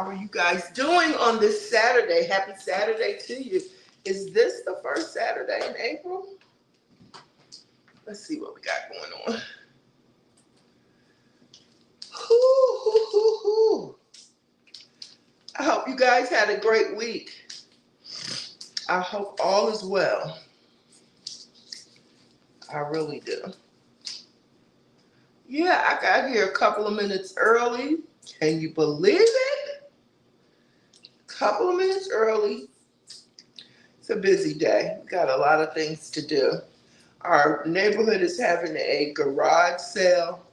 How are you guys doing on this Saturday? Happy Saturday to you. Is this the first Saturday in April? Let's see what we got going on. I hope you guys had a great week. I hope all is well. I really do. Yeah, I got here a couple of minutes early. Can you believe it? A couple of minutes early. It's a busy day. We got a lot of things to do. Our neighborhood is having a garage sale.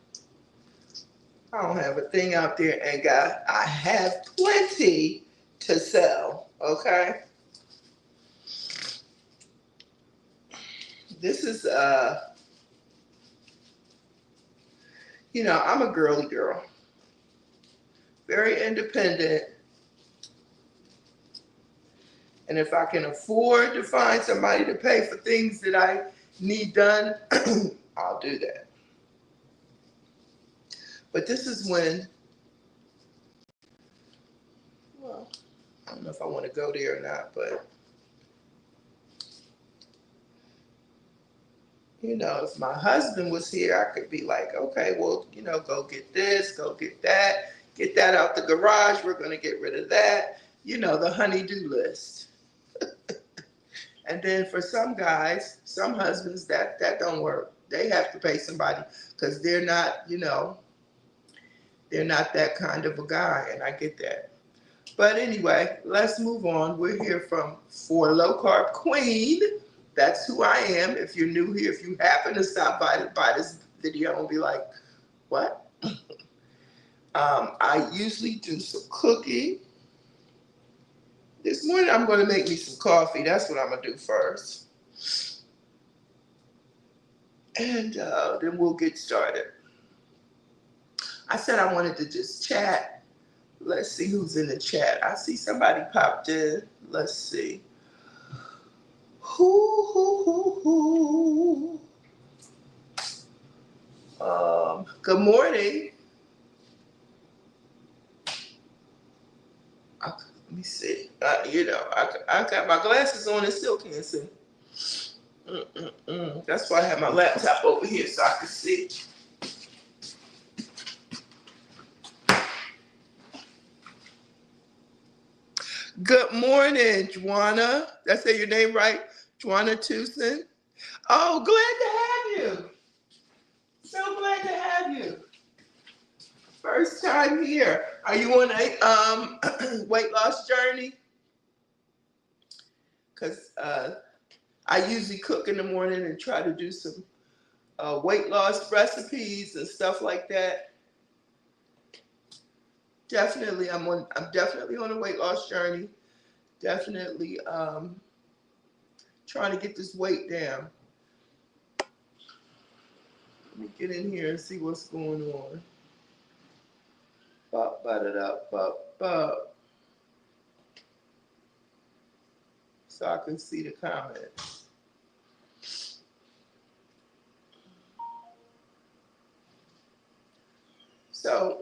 I don't have a thing out there, and I have plenty to sell, okay? This is, I'm a girly girl. Very independent. And if I can afford to find somebody to pay for things that I need done, I'll do that. But this is when, well, I don't know if I want to go there or not, but, if my husband was here, I could be like, okay, well, go get this, go get that out the garage. We're going to get rid of that. The honey-do list. And then for some guys, some husbands, that don't work. They have to pay somebody because they're not, they're not that kind of a guy, and I get that. But anyway, let's move on. We're here for Low Carb Queen. That's who I am. If you're new here, if you happen to stop by this video and be like, what? I usually do some cooking. This morning, I'm going to make me some coffee. That's what I'm going to do first. And then we'll get started. I said I wanted to just chat. Let's see who's in the chat. I see somebody popped in. Let's see. Good morning. Let me see. I got my glasses on and still can't see. That's why I have my laptop over here so I can see. Good morning, Juana. Did I say your name right? Juana Tucson. Oh, glad to have you. So glad to have you. First time here. Are you on a weight loss journey? Because I usually cook in the morning and try to do some weight loss recipes and stuff like that. Definitely, I'm definitely on a weight loss journey. Definitely trying to get this weight down. Let me get in here and see what's going on. So I can see the comments. So,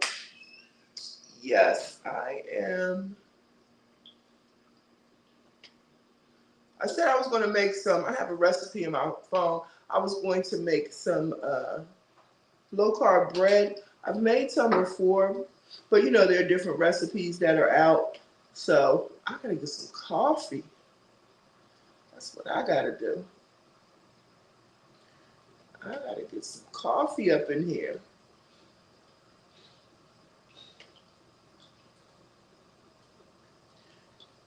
yes, I am. I said I was going to make some, I have a recipe in my phone. I was going to make some low carb bread. I've made some before, but there are different recipes that are out. So I got to get some coffee. That's what I got to do. I got to get some coffee up in here.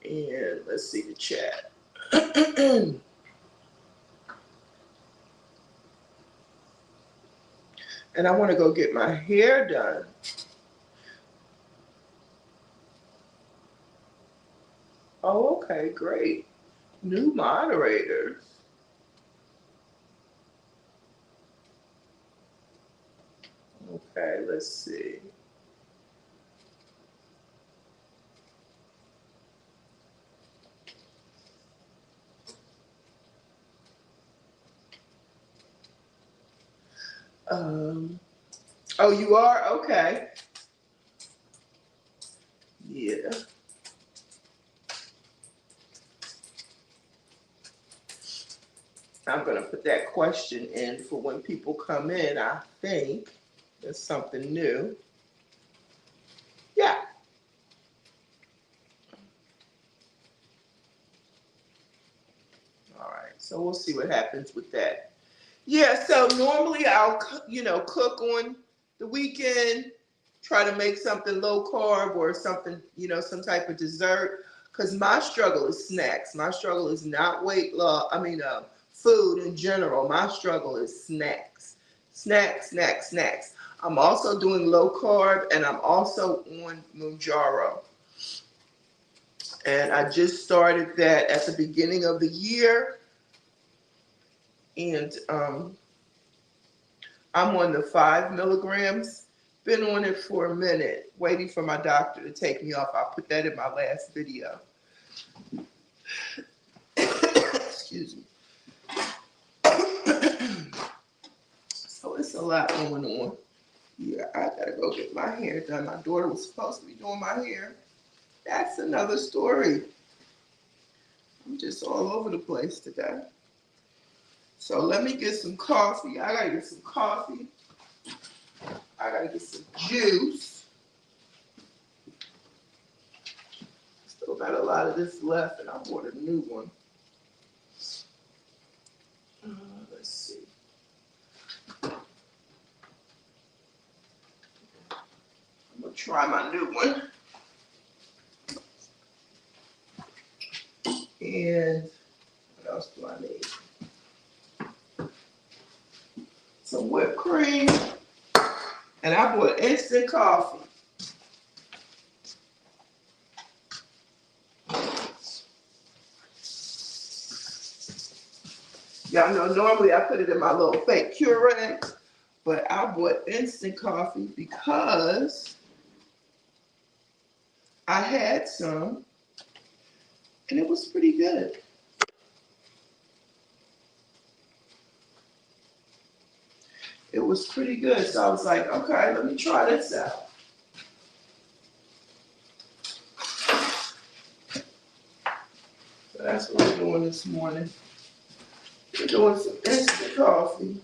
And let's see the chat. And I want to go get my hair done. Oh, okay, great. New moderators. Okay, let's see. Oh, you are? Okay. Yeah. I'm going to put that question in for when people come in. I think there's something new. Yeah. All right. So we'll see what happens with that. Yeah. So normally I'll, cook on the weekend, try to make something low carb or something, some type of dessert. Because my struggle is snacks. My struggle is not weight loss. Food in general. My struggle is snacks. Snacks, snacks, snacks. I'm also doing low carb and I'm also on Mounjaro. And I just started that at the beginning of the year. And I'm on the 5 milligrams. Been on it for a minute, waiting for my doctor to take me off. I put that in my last video. Excuse me. So it's a lot going on. Yeah, I gotta go get my hair done. My daughter was supposed to be doing my hair. That's another story. I'm just all over the place today. So let me get some coffee. I gotta get some coffee. I gotta get some juice. Still got a lot of this left, and I bought a new one. Let's see. I'm gonna try my new one. And what else do I need? Some whipped cream. And I bought instant coffee. Y'all know normally I put it in my little fake Keurig, but I bought instant coffee because I had some and it was pretty good. It was pretty good. So I was like, okay, let me try this out. So that's what we're doing this morning. We're doing some instant coffee.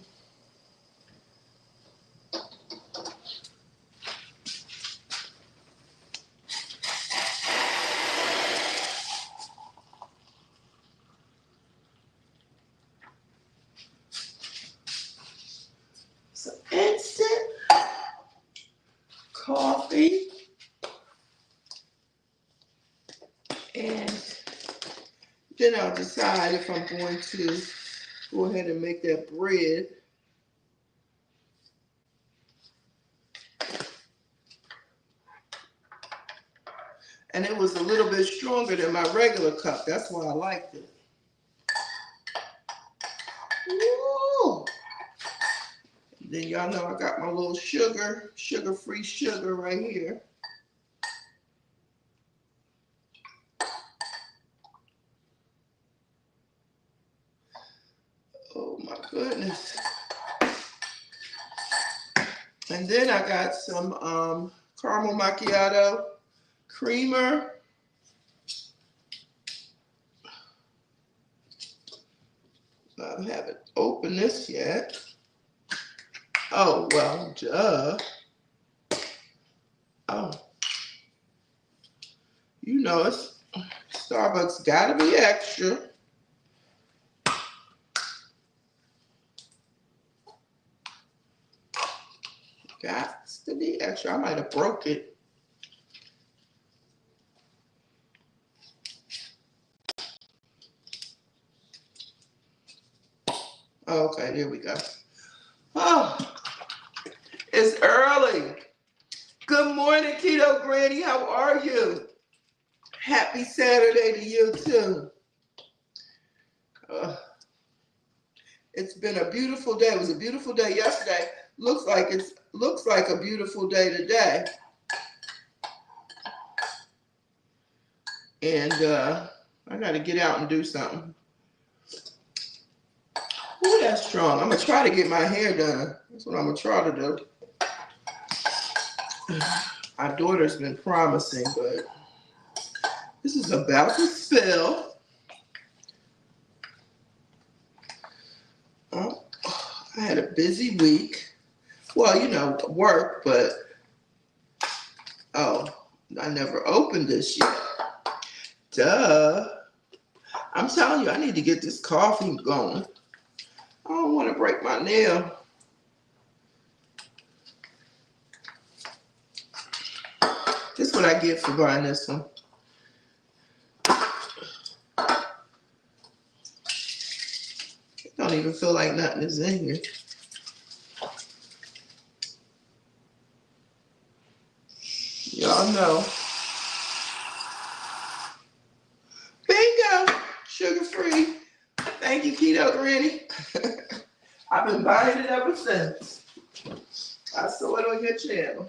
Some instant coffee. And then I'll decide if I'm going to go ahead and make that bread. And it was a little bit stronger than my regular cup. That's why I liked it. Woo! And then y'all know I got my little sugar-free sugar right here. Oh my goodness. And then I got some caramel macchiato creamer. I haven't opened this yet. Oh, well, duh. Oh. You know, it's Starbucks gotta be extra. Got to be extra. I might have broke it. Okay, here we go. Oh, it's early. Good morning, Keto Granny. How are you? Happy Saturday to you too. It's been a beautiful day. It was a beautiful day yesterday. Looks like a beautiful day today. And I got to get out and do something. Ooh, that's strong. I'm gonna try to get my hair done. That's what I'm gonna try to do. My daughter's been promising, but This is about to spill. Oh, I had a busy week. Well, you know, work, but oh, I never opened this yet. Duh. I'm telling you, I need to get this coffee going. I don't want to break my nail. This is what I get for buying this one. It don't even feel like nothing is in here. Y'all know. Bingo! Sugar-free. Thank you, Keto Granny. I've been buying it ever since. I saw it on your channel.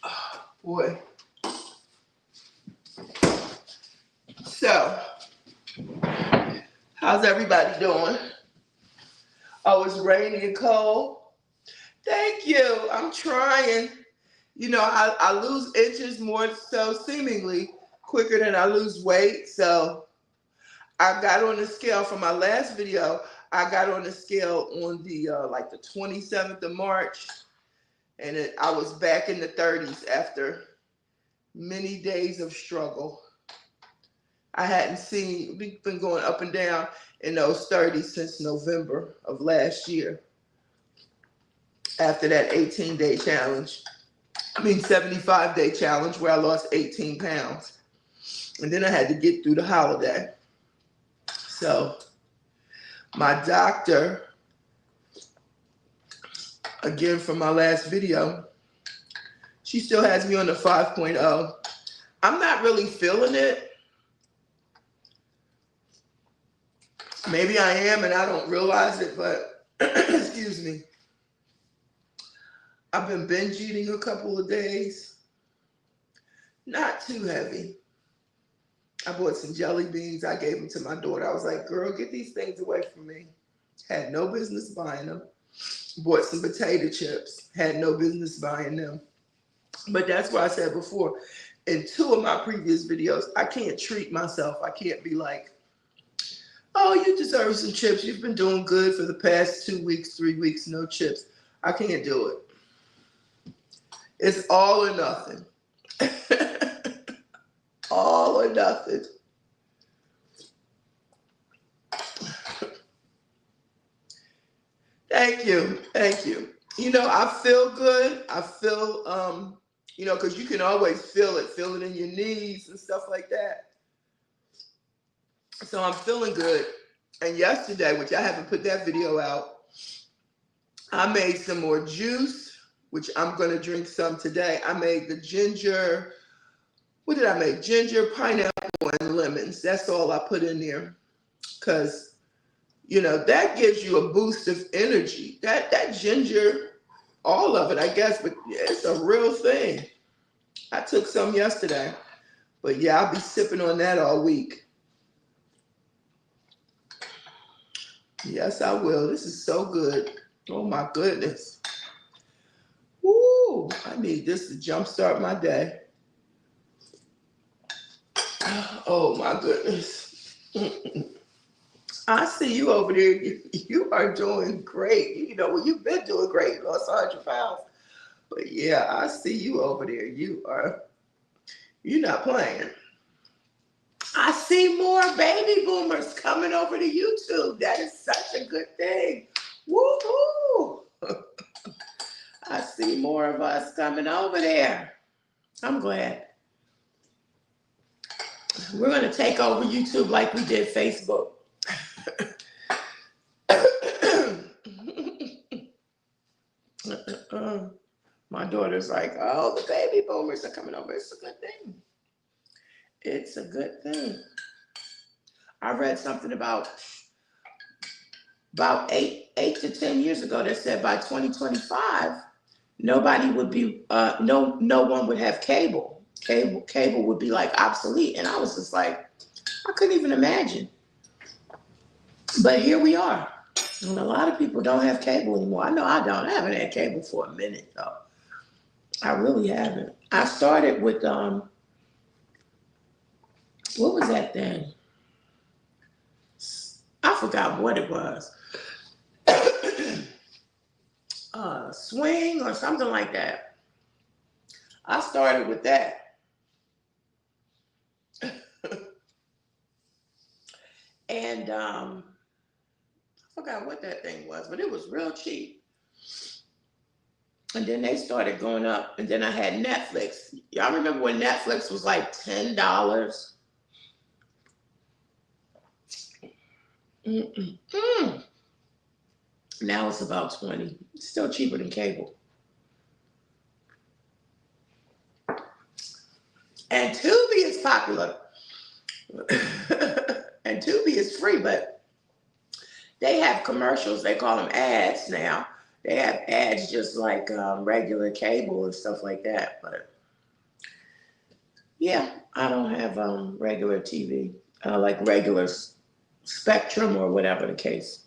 Oh, boy. So, how's everybody doing? Oh, it's rainy and cold. Thank you. I'm trying. You know, I lose inches more so seemingly quicker than I lose weight. So I got on the scale from my last video. I got on the scale on the like the 27th of March, and I was back in the 30s after many days of struggle. I hadn't seen, we've been going up and down in those 30s since November of last year. After that 18-day challenge. 75-day challenge where I lost 18 pounds. And then I had to get through the holiday. So my doctor, again from my last video, she still has me on the 5.0. I'm not really feeling it. Maybe I am and I don't realize it, but excuse me. I've been binge eating a couple of days. Not too heavy. I bought some jelly beans. I gave them to my daughter. I was like, girl, get these things away from me. Had no business buying them. Bought some potato chips. Had no business buying them. But that's why I said before, in 2 of my previous videos, I can't treat myself. I can't be like, oh, you deserve some chips. You've been doing good for the past 2 weeks, 3 weeks, no chips. I can't do it. It's all or nothing. All or nothing. Thank you. Thank you. You know, I feel good. I feel, you know, because you can always feel it in your knees and stuff like that. So I'm feeling good. And yesterday, which I haven't put that video out, I made some more juice, which I'm going to drink some today. I made the ginger, what did I make? Ginger, pineapple, and lemons. That's all I put in there. Because, you know, that gives you a boost of energy. That ginger, all of it, I guess, but yeah, it's a real thing. I took some yesterday. But yeah, I'll be sipping on that all week. Yes, I will. This is so good. Oh my goodness. Woo! I need this to jumpstart my day. Oh my goodness. I see you over there. You are doing great. You know, well, you've been doing great. You lost 100 pounds. But yeah, I see you over there. You're not playing. I see more baby boomers coming over to YouTube. That is such a good thing. Woohoo! I see more of us coming over there. I'm glad. We're going to take over YouTube like we did Facebook. My daughter's like, oh, the baby boomers are coming over. It's a good thing. It's a good thing. I read something about 8 to 10 years ago that said by 2025, nobody would be, no one would have cable. Cable would be like obsolete. And I was just like, I couldn't even imagine. But here we are. And a lot of people don't have cable anymore. I know I don't. I haven't had cable for a minute though. I really haven't. I started with what was that thing? I forgot what it was. Swing or something like that. I started with that. And I forgot what that thing was, but it was real cheap. And then they started going up. And then I had Netflix. Y'all remember when Netflix was like $10? Mm-mm-mm. Now it's about 20. It's still cheaper than cable. And Tubi is popular. And Tubi is free, but they have commercials. They call them ads now. They have ads just like regular cable and stuff like that. But yeah, I don't have regular TV, like regular Spectrum or whatever the case.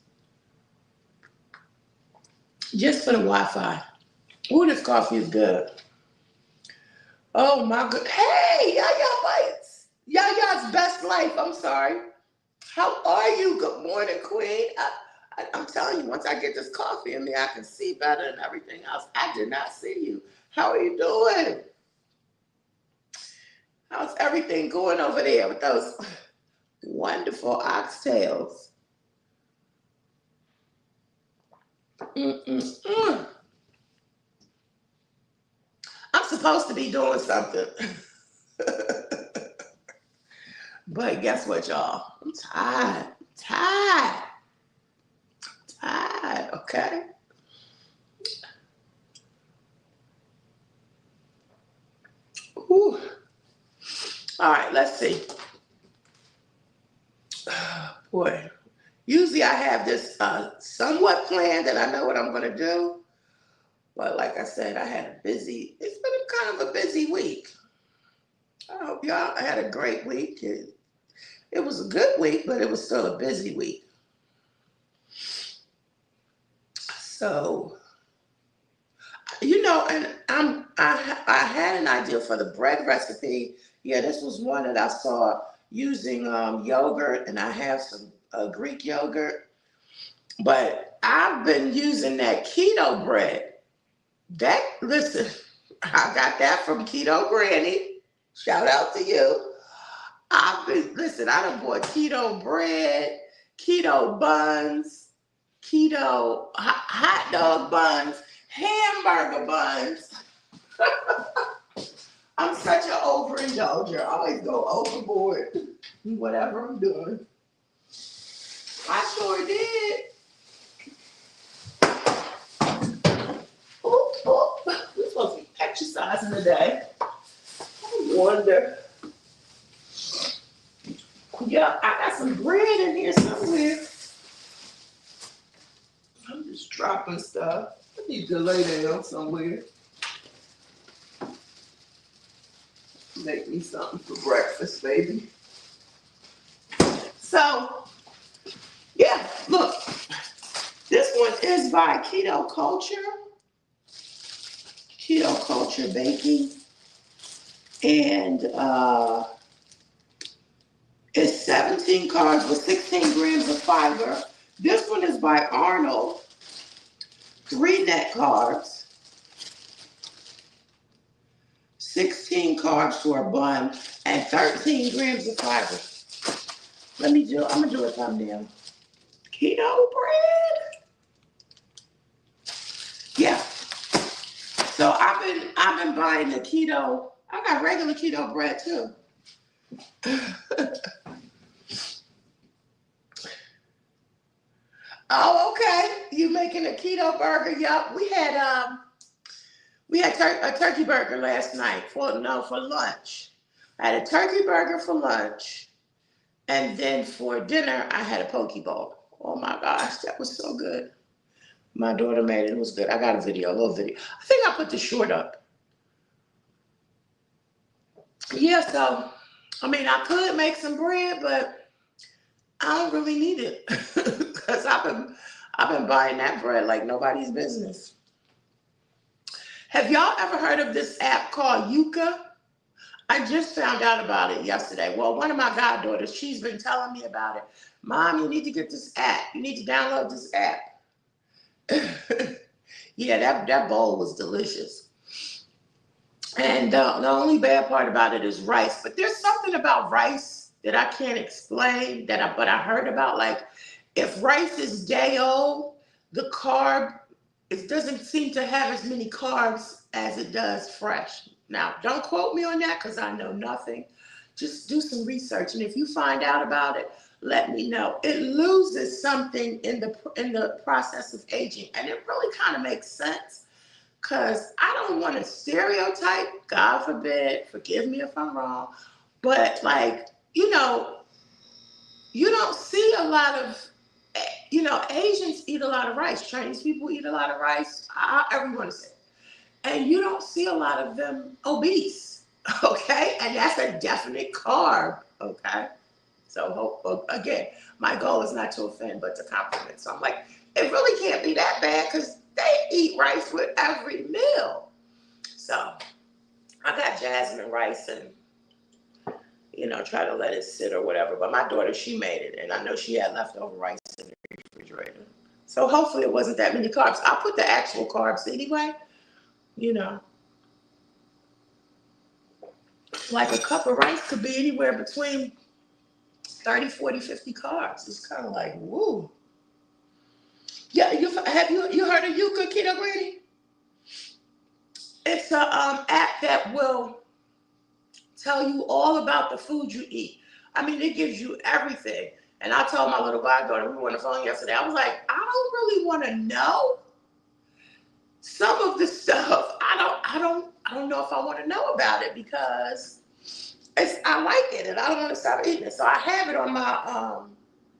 Just for the Wi-Fi. Ooh, this coffee is good. Oh my good. Hey, Yaya Bites. Yaya's best life. I'm sorry. How are you? Good morning, Queen. I'm telling you, once I get this coffee in me, I can see better and everything else. I did not see you. How are you doing? How's everything going over there with those wonderful oxtails? Mm-mm-mm. I'm supposed to be doing something. But guess what, y'all? I'm tired. Tired. Tired. Okay. Ooh. All right, let's see. Boy, usually I have this somewhat planned that I know what I'm going to do. But like I said, it's been kind of a busy week. I hope y'all had a great week. It was a good week, but it was still a busy week. So, and I had an idea for the bread recipe. Yeah, this was one that I saw using yogurt, and I have some Greek yogurt. But I've been using that keto bread. Listen, I got that from Keto Granny. Shout out to you. I done bought keto bread, keto buns, keto hot dog buns, hamburger buns. I'm such an overindulger. I always go overboard in whatever I'm doing. I sure did. Oop, oop. We're supposed to be exercising today. I wonder. Yeah, I got some bread in here somewhere. I'm just dropping stuff. I need to lay down somewhere. Make me something for breakfast, baby. So, yeah, look. This one is by Keto Culture Baking. And it's 17 carbs with 16 grams of fiber. This one is by Arnold. 3 net carbs. 16 carbs for a bun and 13 grams of fiber. I'm gonna do a thumbnail. Keto bread. Yeah. So I've been buying the keto. I got regular keto bread too. Oh, okay. You making a keto burger? Yup. We had a turkey burger last night for lunch. I had a turkey burger for lunch, and then for dinner I had a poke bowl. Oh my gosh, that was so good. My daughter made it. It was good. I got a little video. I think I put the short up. Yeah, so I could make some bread, but I don't really need it because I've been buying that bread like nobody's business. Have y'all ever heard of this app called Yuka? I just found out about it yesterday. Well, one of my goddaughters, she's been telling me about it. Mom, you need to get this app. You need to download this app. Yeah, that bowl was delicious. And the only bad part about it is rice. But there's something about rice that I can't explain but I heard about. Like if rice is day old, the carb, it doesn't seem to have as many carbs as it does fresh. Now, don't quote me on that because I know nothing. Just do some research, and if you find out about it, let me know. It loses something in the process of aging, and it really kind of makes sense because I don't want to stereotype. God forbid, forgive me if I'm wrong, but like you don't see a lot of Asians eat a lot of rice. Chinese people eat a lot of rice. Everyone is saying. And you don't see a lot of them obese, okay? And that's a definite carb, okay? So again, my goal is not to offend, but to compliment. So I'm like, it really can't be that bad because they eat rice with every meal. So I got jasmine rice and, try to let it sit or whatever. But my daughter, she made it, and I know she had leftover rice in the refrigerator. So hopefully it wasn't that many carbs. I'll put the actual carbs anyway. Like a cup of rice could be anywhere between 30, 40, 50 carbs. It's kind of like, woo. Yeah, have you heard of Yuka Keto Granny? It's a app that will tell you all about the food you eat. I mean, it gives you everything. And I told my little goddaughter, we were on the phone yesterday, I was like, I don't really want to know some of the stuff. I don't know if I want to know about it because I like it and I don't want to stop eating it. So I have it on my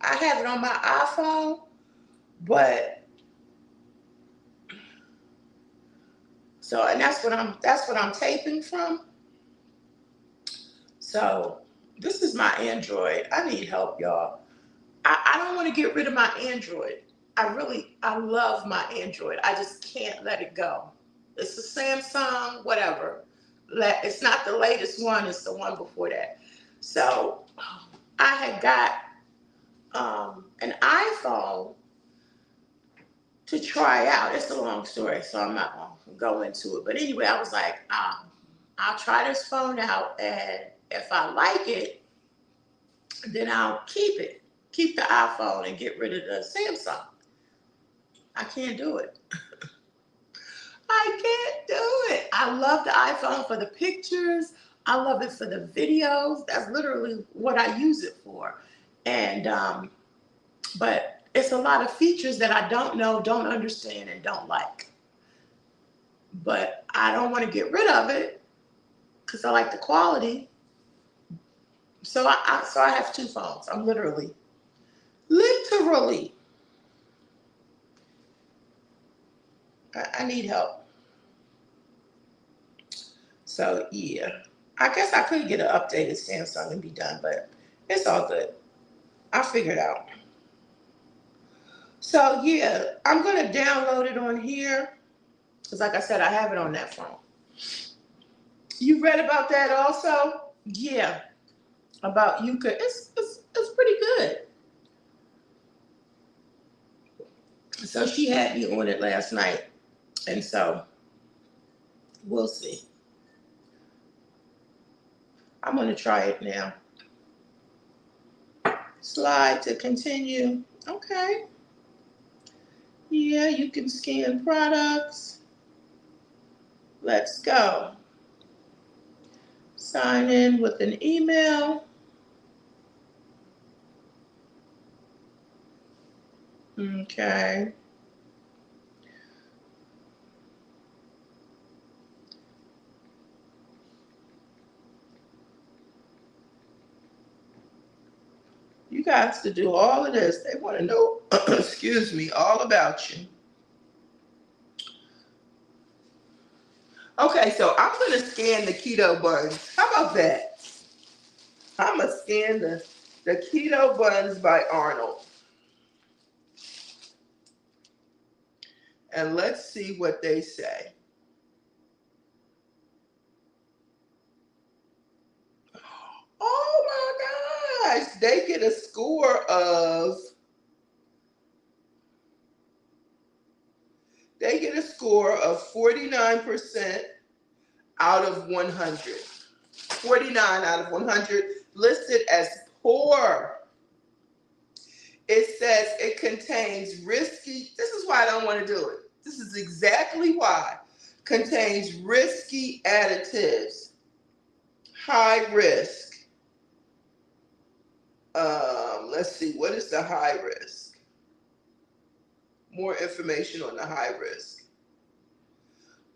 iPhone, but and that's what I'm taping from. So this is my Android. I need help, y'all. I don't want to get rid of my Android. I love my Android. I just can't let it go. It's a Samsung, whatever. It's not the latest one, it's the one before that. So I had got an iPhone to try out. It's a long story, so I'm not going to go into it. But anyway, I was like, I'll try this phone out, and if I like it, then I'll keep it. Keep the iPhone and get rid of the Samsung. I can't do it. I can't do it. I love the iPhone for the pictures. I love it for the videos. That's literally what I use it for. And but it's a lot of features that I don't know, don't understand, and don't like. But I don't want to get rid of it because I like the quality. So I have two phones. I'm literally. I need help. So yeah, I guess I could get an updated Samsung and be done, but it's all good. I'll figure it out. So yeah, I'm gonna download it on here because, like I said, I have it on that phone. You read about that also? Yeah, about Yuka. It's pretty good. So she had me on it last night, and so we'll see. I'm gonna try it now. Slide to continue. Okay. Yeah, you can scan products. Let's go. Sign in with an email. Okay. You guys to do all of this. They want to know, excuse me, all about you. Okay, so I'm going to scan the keto buns. How about that? I'm going to scan the keto buns by Arnold. And let's see what they say. get a score of 49% out of 100. 49 out of 100 listed as poor. It says it contains risky, this is why I don't want to do it. This is exactly why. Contains risky additives, high risk. Let's see, what is the high risk? More information on the high risk.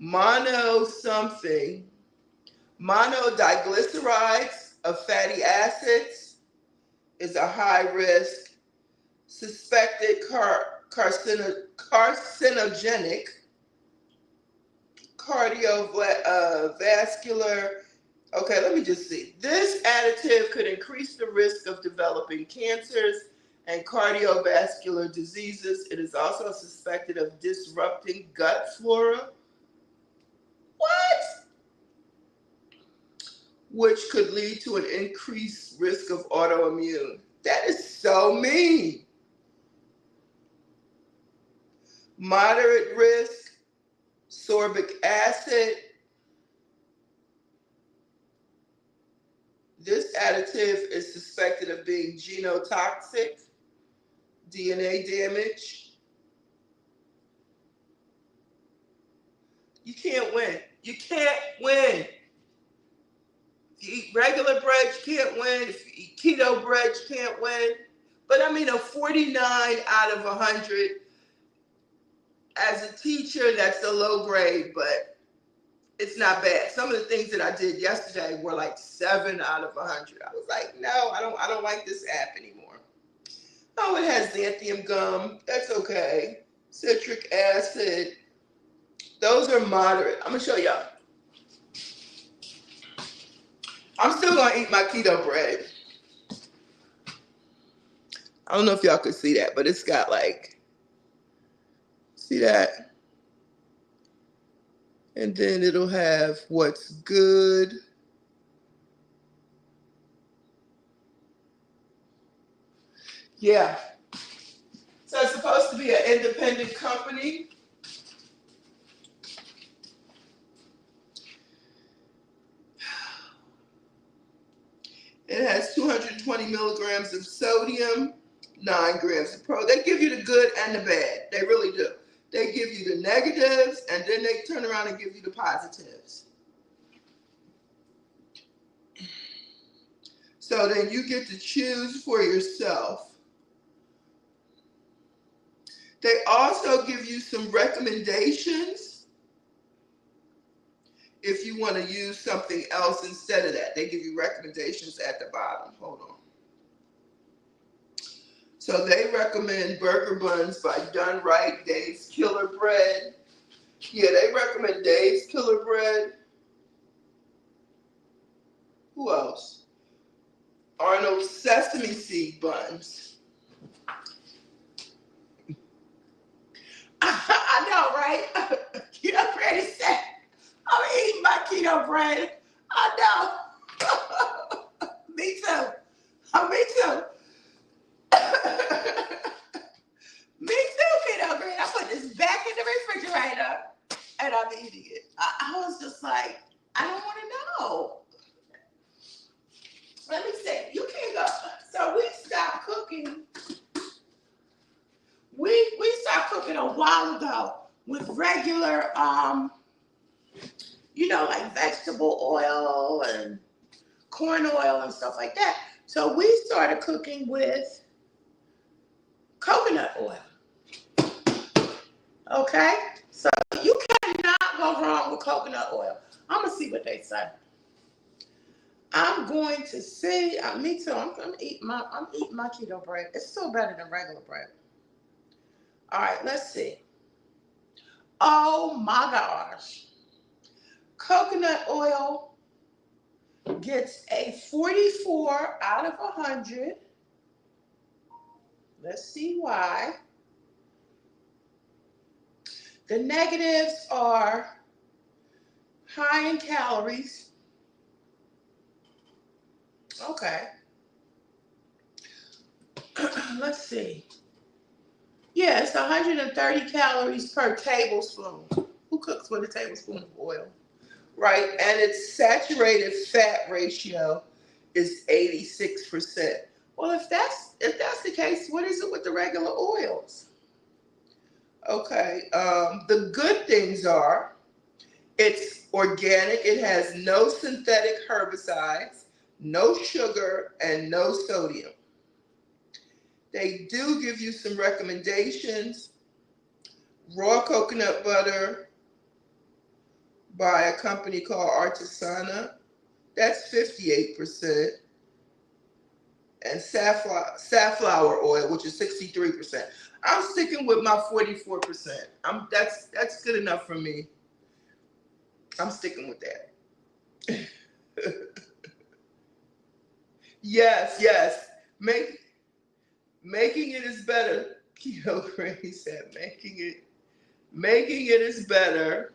Monodiglycerides of fatty acids is a high risk. Suspected carcinogenic, cardiovascular. Okay, let me just see. This additive could increase the risk of developing cancers and cardiovascular diseases. It is also suspected of disrupting gut flora. What? Which could lead to an increased risk of autoimmune. That is so mean. Moderate risk, sorbic acid. This additive is suspected of being genotoxic, DNA damage. You can't win. You can't win. If you eat regular bread, you can't win. If you eat keto bread, you can't win. But I mean, a 49 out of 100. As a teacher, that's a low grade, but it's not bad. Some of the things that I did yesterday were like 7 out of 100. I was like, no, I don't like this app anymore. Oh, it has xanthium gum. That's okay. Citric acid. Those are moderate. I'm gonna show y'all. I'm still gonna eat my keto bread. I don't know if y'all could see that, but it's got like, see that? And then it'll have what's good. Yeah. So it's supposed to be an independent company. It has 220 milligrams of sodium, 9 grams of protein. They give you the good and the bad. They really do. They give you the negatives, and then they turn around and give you the positives. So then you get to choose for yourself. They also give you some recommendations if you want to use something else instead of that. They give you recommendations at the bottom. Hold on. So they recommend burger buns by Done Right, Dave's Killer Bread. Yeah, they recommend Dave's Killer Bread. Who else? Arnold's sesame seed buns. I know, right? Keto bread is set. I'm eating my keto bread. I know. Me too. Oh, me too. Me too, keto bread. I put this back in the refrigerator and I'm eating it. I was just like, I don't want to know. Let me see. You can't go. So we stopped cooking. We stopped cooking a while ago with regular, like vegetable oil and corn oil and stuff like that. So we started cooking with coconut oil. Okay? So you cannot go wrong with coconut oil. I'm going to see what they say. I'm going to see. Me too. I'm eating my keto bread. It's still better than regular bread. All right, let's see. Oh my gosh. Coconut oil gets a 44 out of 100. Let's see why. The negatives are high in calories. Okay. Let's see. Yeah, it's 130 calories per tablespoon. Who cooks with a tablespoon of oil? Right, and its saturated fat ratio is 86%. Well, if that's the case, what is it with the regular oils? Okay, the good things are it's organic, it has no synthetic herbicides, no sugar, and no sodium. They do give you some recommendations. Raw coconut butter by a company called Artisana, that's 58%. And safflower oil, which is 63%. I'm sticking with my 44%. That's good enough for me. I'm sticking with that. Yes, yes. Making it is better. Keto Granny said making it is better.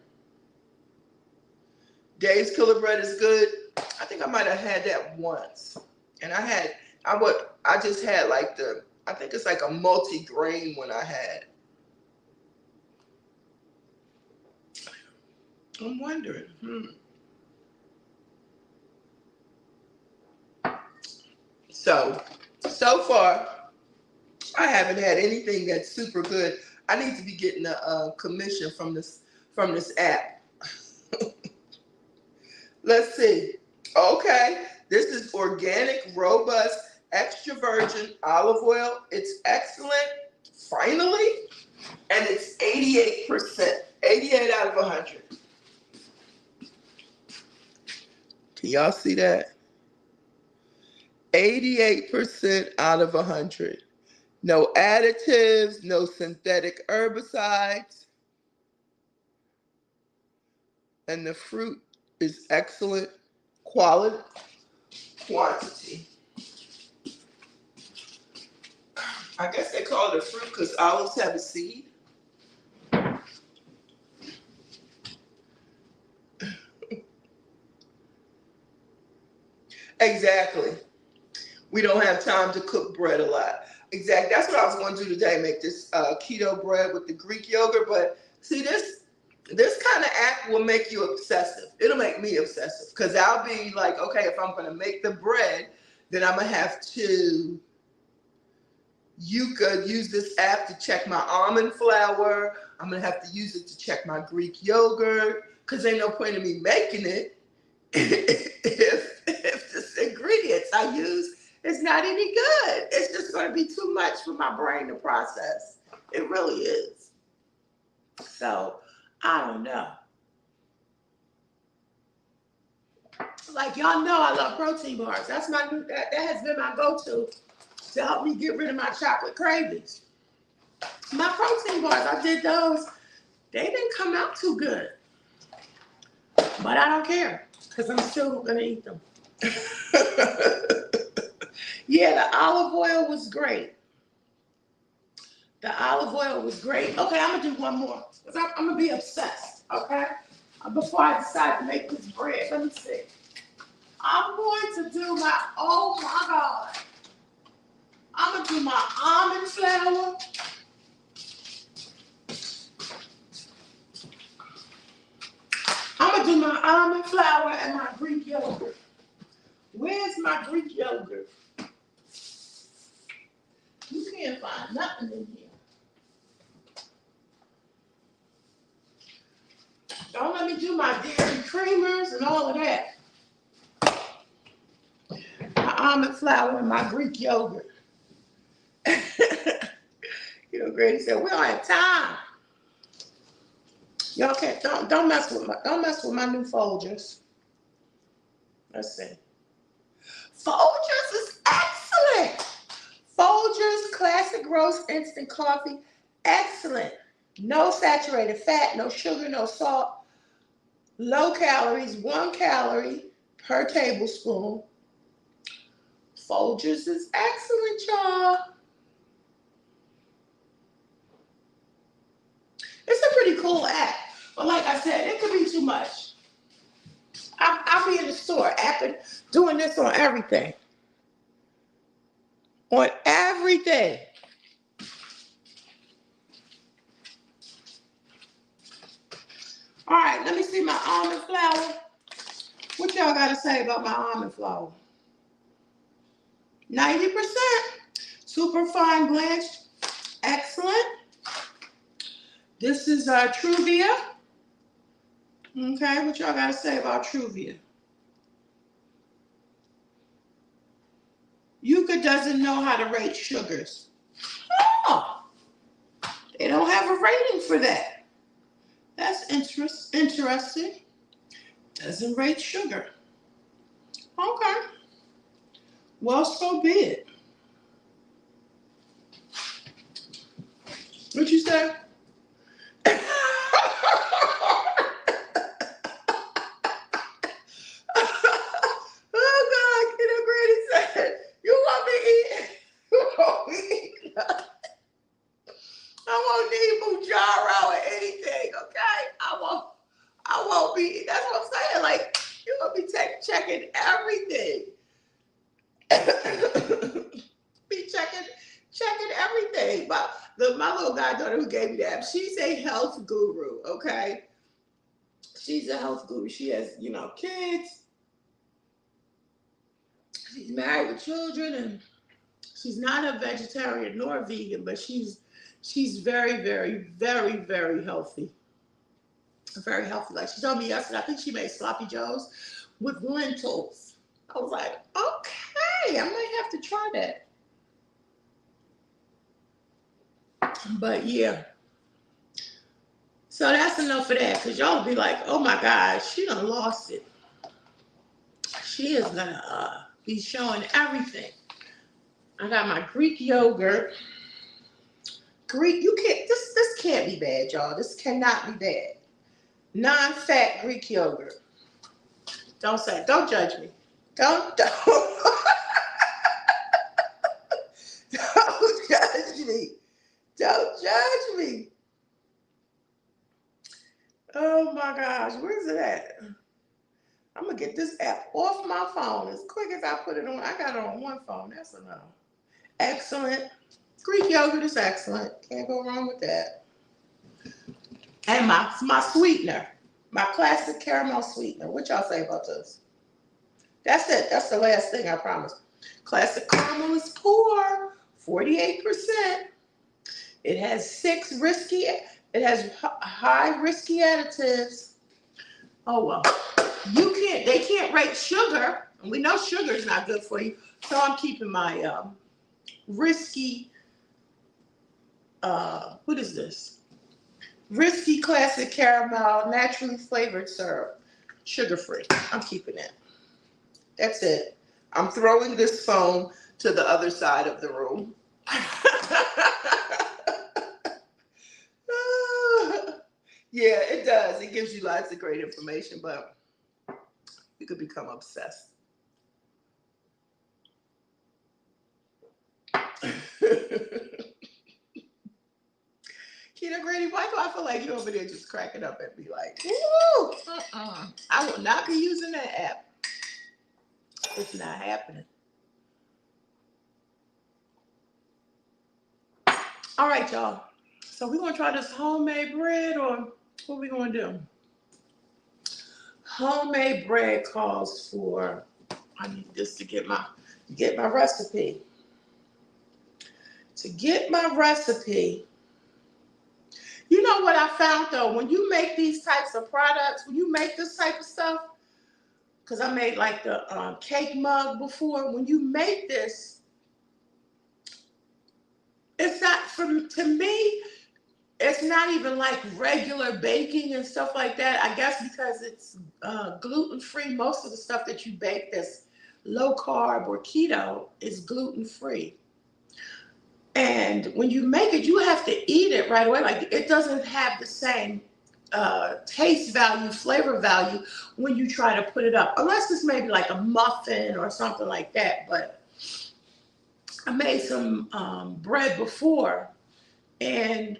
Dave's Killer Bread is good. I think I might have had that once. And I just had like I think it's like a multi-grain one I had. I'm wondering. So far, I haven't had anything that's super good. I need to be getting a commission from this app. Let's see. Okay, this is organic, robust, extra virgin olive oil. It's excellent, finally, and it's 88%. 88 out of 100. Can y'all see that? 88% out of 100. No additives, no synthetic herbicides. And the fruit is excellent quality, quantity. I guess they call it a fruit because olives have a seed. Exactly. We don't have time to cook bread a lot. Exactly. That's what I was going to do today, make this keto bread with the Greek yogurt. But see, this kind of app will make you obsessive. It'll make me obsessive because I'll be like, okay, if I'm going to make the bread, then I'm going to have to, you could use this app to check my almond flour. I'm going to have to use it to check my Greek yogurt because there's no point in me making it if the ingredients I use is not any good. It's just going to be too much for my brain to process. It really is. So, I don't know. Like y'all know I love protein bars. That's that has been my go-to to help me get rid of my chocolate cravings. My protein bars, I did those. They didn't come out too good. But I don't care because I'm still going to eat them. Yeah, the olive oil was great. The olive oil was great. Okay, I'm going to do one more because I'm going to be obsessed, okay? Before I decide to make this bread, let me see. I'm going to do oh my God. I'm going to do my almond flour. I'm going to do my almond flour and my Greek yogurt. Where's my Greek yogurt? You can't find nothing in here. Don't let me do my dairy creamers and all of that. My almond flour and my Greek yogurt. Grady said, we don't have time. Y'all can't, don't mess with my new Folgers. Let's see. Folgers is excellent. Folgers Classic Roast Instant Coffee, excellent. No saturated fat, no sugar, no salt. Low calories, 1 calorie per tablespoon. Folgers is excellent, y'all. It's a pretty cool app. But like I said, it could be too much. I'll be in the store after doing this on everything. On everything. everything. All right, let me see my almond flour. What y'all got to say about my almond flour? 90%. Super fine blanched. Excellent. This is Truvia. Okay, what y'all got to say about Truvia? Yuka doesn't know how to rate sugars. Oh, they don't have a rating for that. That's interesting. Doesn't rate sugar. Okay. Well, so be it. What you say? Oh God, Kiddo Granny said, you want me eating? You want me eating? I won't need Mujaro or anything, okay? I won't be, that's what I'm saying. Like, you gonna be checking everything. Be checking everything. But my little goddaughter who gave me that, she's a health guru, okay? She's a health guru. She has, kids. She's married with children, and she's not a vegetarian nor vegan, but she's very, very, very, very healthy. Very healthy. Like she told me yesterday, I think she made sloppy joes with lentils. I was like, okay, I might have to try that. But yeah. So that's enough of that, because y'all be like, oh my God, she done lost it. She is gonna be showing everything. I got my Greek yogurt. This can't be bad, y'all. This cannot be bad. Non-fat Greek yogurt. Don't judge me. Don't don't judge me. Don't judge me. Oh my gosh, where's it at? I'm gonna get this app off my phone as quick as I put it on. I got it on one phone. That's enough. Excellent. Greek yogurt is excellent. Can't go wrong with that. And my sweetener, my classic caramel sweetener. What y'all say about this? That's it. That's the last thing I promise. Classic caramel is poor, 48%. It has high risky additives. Oh well. They can't rate sugar, and we know sugar is not good for you. So I'm keeping my risky, what is this? Risky classic caramel, naturally flavored syrup, sugar-free. I'm keeping it. That's it. I'm throwing this phone to the other side of the room. Yeah, it does. It gives you lots of great information, but you could become obsessed. Keto Grady, why do I feel like you over there just cracking up at me like, woo! I will not be using that app. It's not happening. All right, y'all. So we're going to try this homemade bread, or what we going to do? Homemade bread calls for, I need this to get my recipe. To get my recipe, you know what I found though? When you make these types of products, when you make this type of stuff, because I made like the cake mug before, when you make this, it's not, to me, it's not even like regular baking and stuff like that. I guess because it's gluten-free. Most of the stuff that you bake that's low carb or keto is gluten-free. And when you make it, you have to eat it right away. Like it doesn't have the same taste value, flavor value when you try to put it up. Unless it's maybe like a muffin or something like that. But I made some bread before, and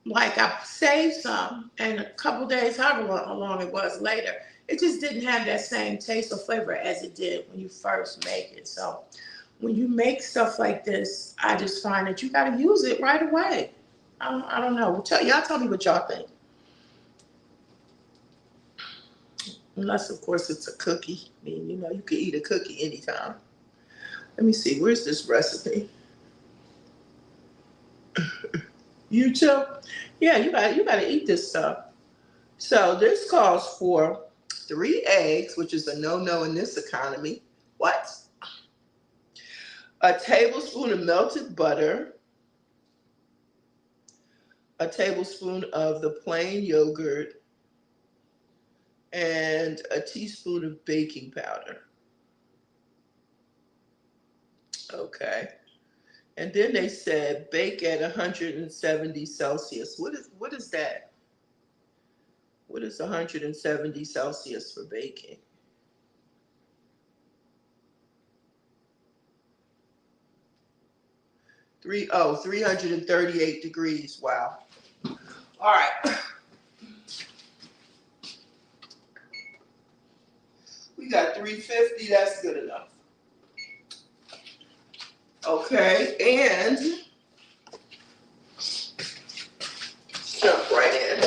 like I saved some, and a couple days, however long it was later, it just didn't have that same taste or flavor as it did when you first make it. So when you make stuff like this, I just find that you got to use it right away. I don't know. Y'all tell me what y'all think. Unless, of course, it's a cookie. I mean, you know, you can eat a cookie anytime. Let me see. Where's this recipe? YouTube? Yeah, you got to eat this stuff. So this calls for 3 eggs, which is a no-no in this economy. What? A tablespoon of melted butter, a tablespoon of the plain yogurt, and a teaspoon of baking powder. Okay. And then they said bake at 170 Celsius. What is that? What is 170 Celsius for baking? 338 degrees. Wow. All right. We got 350. That's good enough. Okay, and jump right in.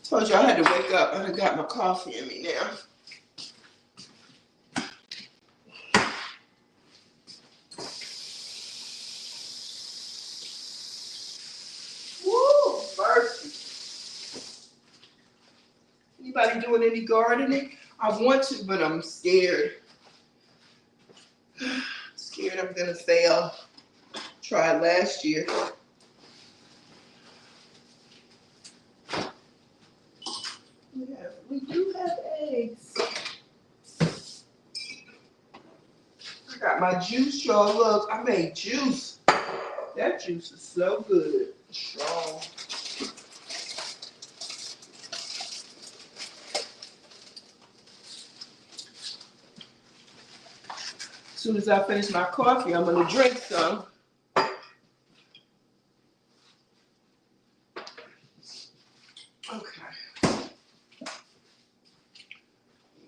Told you I had to wake up. I done got my coffee in me now. Woo, mercy. Anybody doing any gardening? I want to, but I'm scared. Scared I'm gonna fail. Tried last year. We do have eggs. I got my juice, y'all. Look, I made juice. That juice is so good. Strong. As soon as I finish my coffee, I'm gonna drink some. Okay.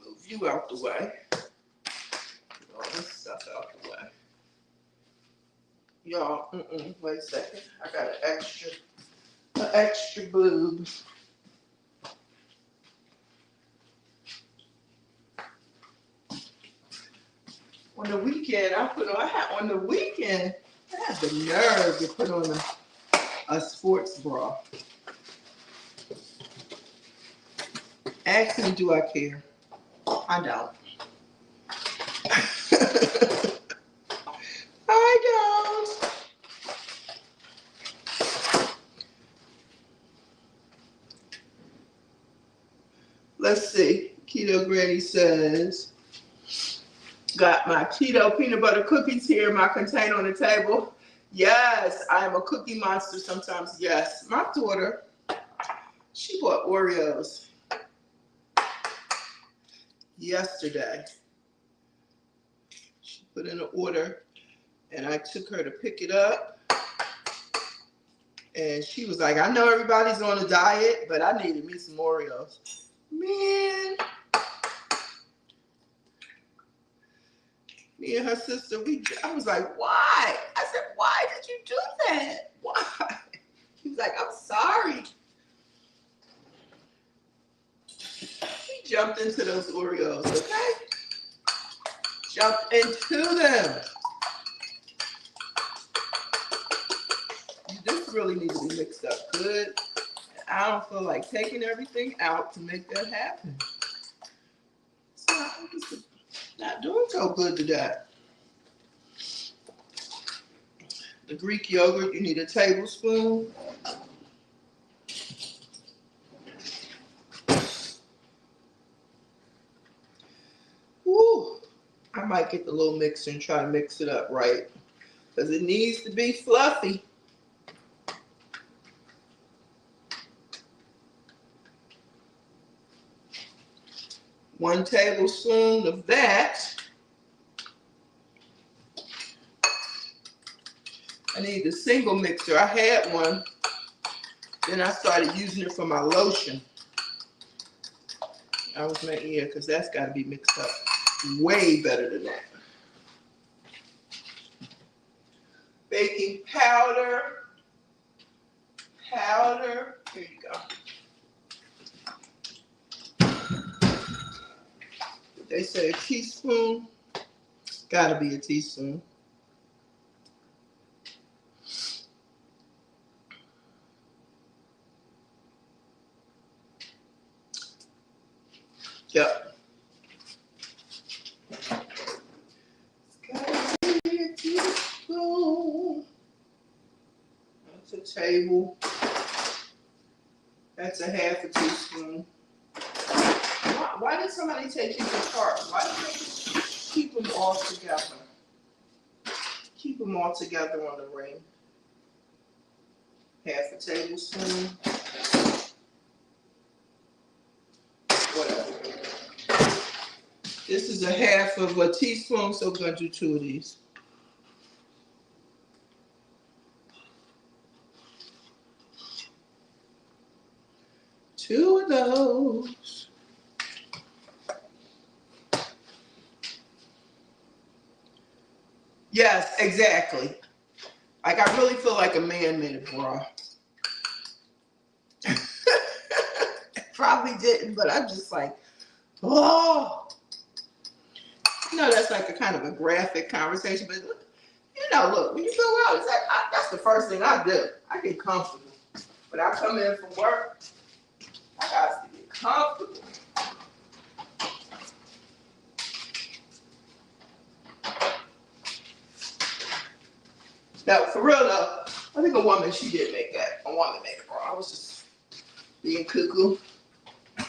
Move you out the way. Get all this stuff out the way. Y'all, wait a second. I got an extra boob. On the weekend, I had the nerve to put on a sports bra. Ask me, do I care? I don't. I don't. Let's see. Keto Granny says, got my keto peanut butter cookies here in my container on the table. Yes, I am a cookie monster sometimes. Yes. My daughter, she bought Oreos yesterday. She put in an order and I took her to pick it up. And she was like, I know everybody's on a diet, but I needed me some Oreos. Man. Me and her sister, I was like, why? I said, why did you do that? Why? She was like, I'm sorry. We jumped into those Oreos, okay? Jumped into them. This really needs to be mixed up good. I don't feel like taking everything out to make that happen. So I'm just not doing so good today. The Greek yogurt, you need a tablespoon. Woo! I might get the little mixer and try to mix it up right, because it needs to be fluffy. One tablespoon of that. I need the single mixer. I had one. Then I started using it for my lotion. I was like, yeah, because that's got to be mixed up way better than that. baking powder. Here you go. They say a teaspoon. Gotta be a teaspoon. Yep. Gotta be a teaspoon. That's a table. That's a half a teaspoon. Why did somebody take these apart? Why did they keep them all together? Keep them all together on the ring. Half a tablespoon. Whatever. This is a half of a teaspoon, so we're going to do 2 of these. Two of those. Yes, exactly. Like, I really feel like a man made a bra. Probably didn't, but I'm just like, oh. You know, that's like a kind of a graphic conversation, but you know, look, when you go out, it's like, that's the first thing I do. I get comfortable. When I come in from work, I got to get comfortable. Now, for real though, I think a woman, she did make that. A woman made it wrong. I was just being cuckoo. I'm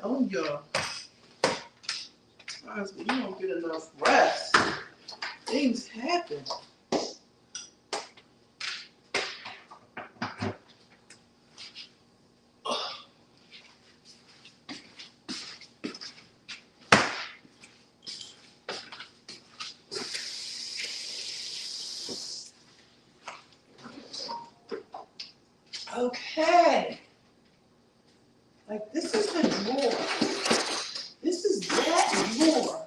telling y'all, sometimes when you don't get enough rest, things happen. Okay. Like, this is the drawer. This is that drawer.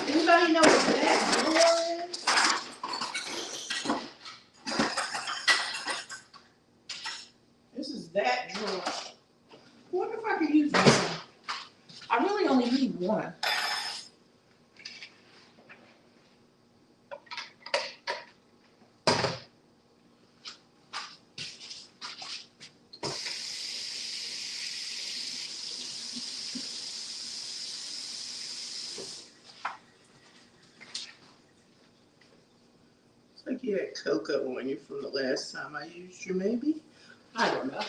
Anybody know what that drawer is? This is that drawer. I wonder if I could use one. I really only need one. Like you had cocoa on you from the last time I used you, maybe? I don't know.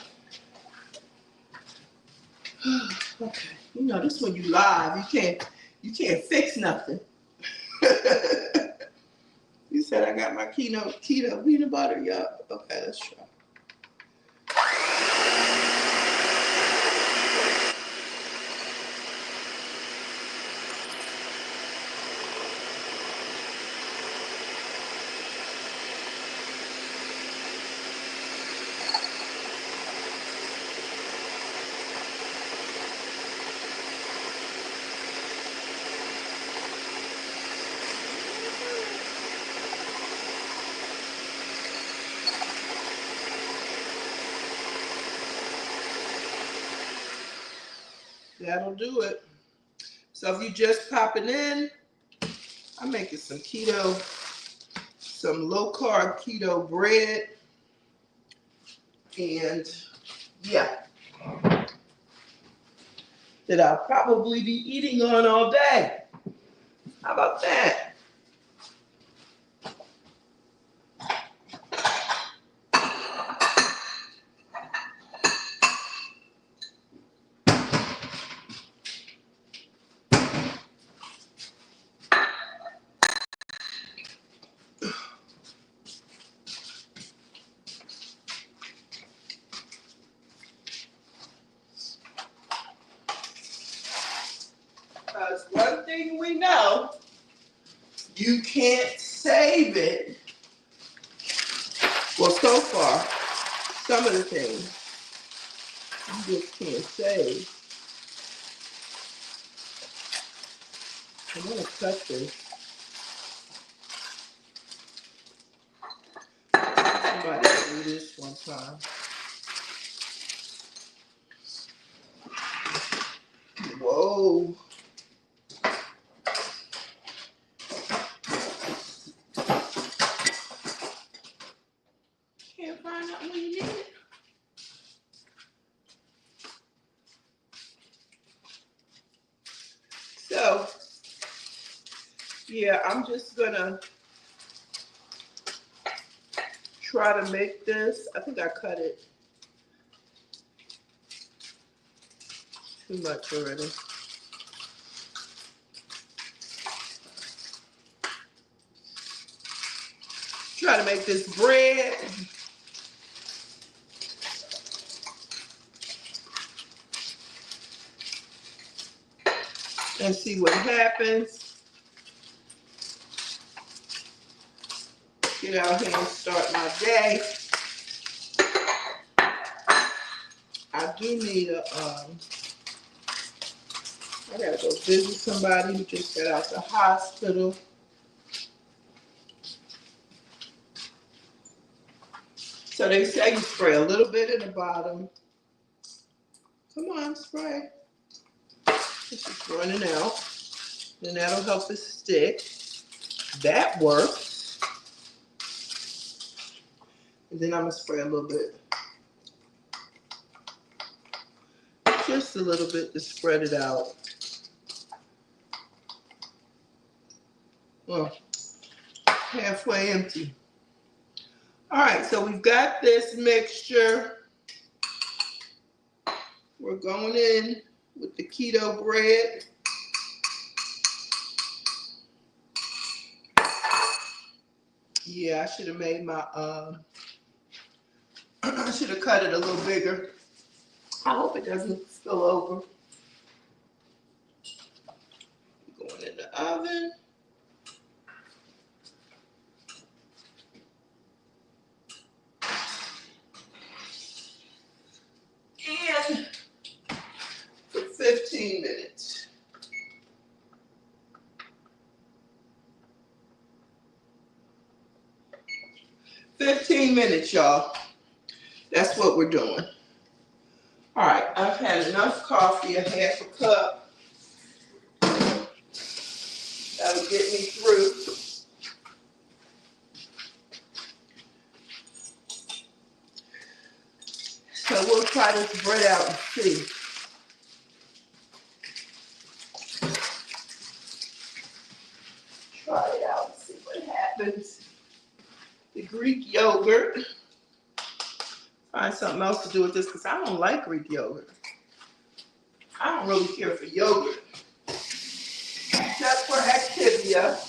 Okay. You know, this when you live, you can't fix nothing. You said I got my keto peanut butter, yup. Okay, let's try. That'll do it. So if you just popping in, I'm making some low carb keto bread. And yeah, that I'll probably be eating on all day. How about that? Because one thing we know, you can't save it. Well, so far, some of the things you just can't save. I'm going to cut this. do this one time. Whoa. Can't find out when you need it. So, yeah, I'm just gonna try to make this. I think I cut it too much already. Try to make this bread. And see what happens. Get out here and start my day. I do need a, I gotta go visit somebody who just got out the hospital. So they say you spray a little bit in the bottom. Come on, spray. This is running out. Then that'll help it stick. That works. And then I'm gonna spray a little bit. Just a little bit to spread it out. Oh, halfway empty. All right, so we've got this mixture. We're going in with the keto bread. Yeah, I should have made my, I should have cut it a little bigger. I hope it doesn't spill over. Going in the oven. And for 15 minutes. 15 minutes, y'all. That's what we're doing. All right, I've had enough coffee, a half a cup. That'll get me through. So we'll try this bread out and see. Try it out and see what happens. The Greek yogurt. Find something else to do with this because I don't like Greek yogurt. I don't really care for yogurt. Except for Activia.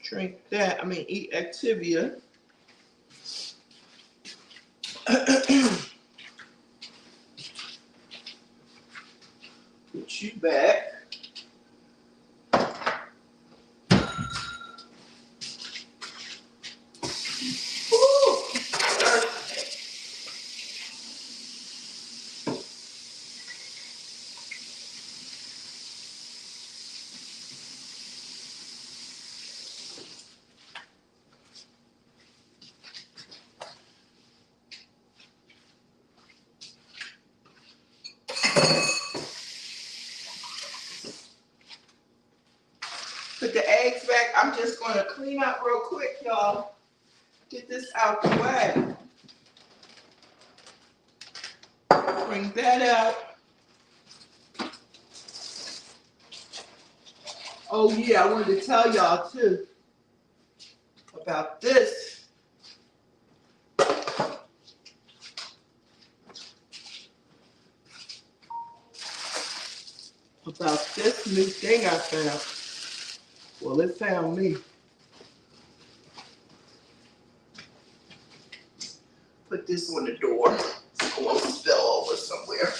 Drink that, eat Activia. Put you back. Put the eggs back. I'm just going to clean up real quick, y'all. Get this out the way. Bring that out. Oh yeah, I wanted to tell y'all too about this. About this new thing I found. Well, it found me. Put this on the door so it won't spill over somewhere.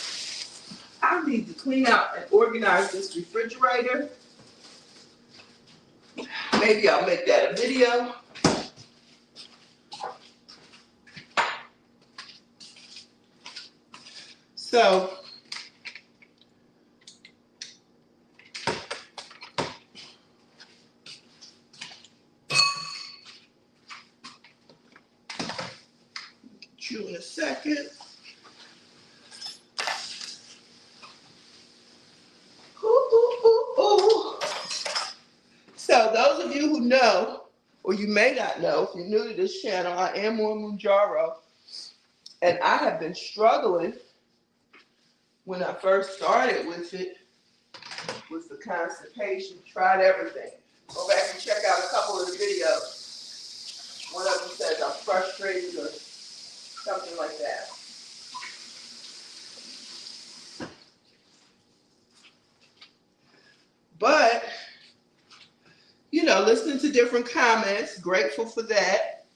I need to clean out and organize this refrigerator. Maybe I'll make that a video. So, a second. Ooh, ooh, ooh, ooh. So those of you who know, or you may not know, if you're new to this channel, I am on Mounjaro, and I have been struggling when I first started with it, with the constipation. Tried everything. Go back and check out a couple of the videos. One of them says I'm frustrated or something like that. But, you know, listening to different comments, grateful for that.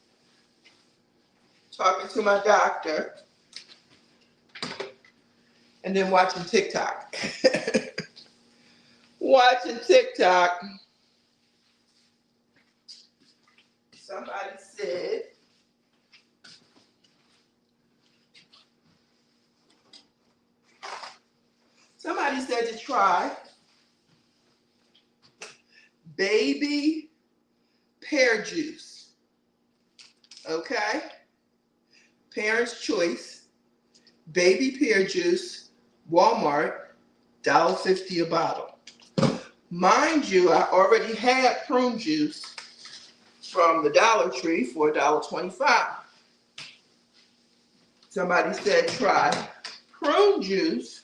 Talking to my doctor. And then watching TikTok. Watching TikTok. Somebody said to try baby pear juice. Okay? Parents' Choice, baby pear juice, Walmart, $1.50 a bottle. Mind you, I already had prune juice from the Dollar Tree for $1.25. Somebody said try prune juice,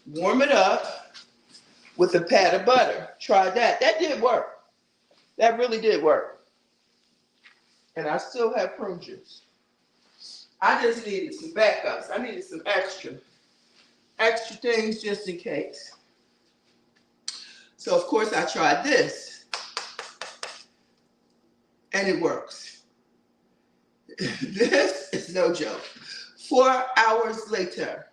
warm it up with a pat of butter. Try that. That did work. That really did work. And I still have prune juice. I just needed some backups. I needed some extra things just in case. So of course I tried this, and it works. This is no joke. 4 hours later,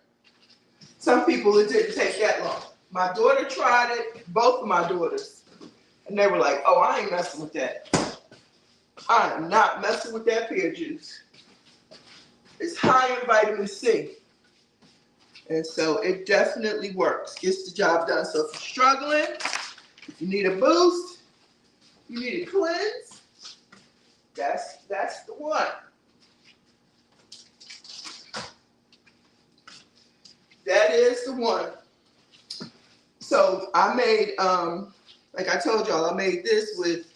some people, it didn't take that long. My daughter tried it, both of my daughters, and they were like, oh, I ain't messing with that. I am not messing with that pear juice. It's high in vitamin C. And so it definitely works, gets the job done. So if you're struggling, if you need a boost, you need a cleanse, that's the one. That is the one. So I made, like I told y'all, I made this with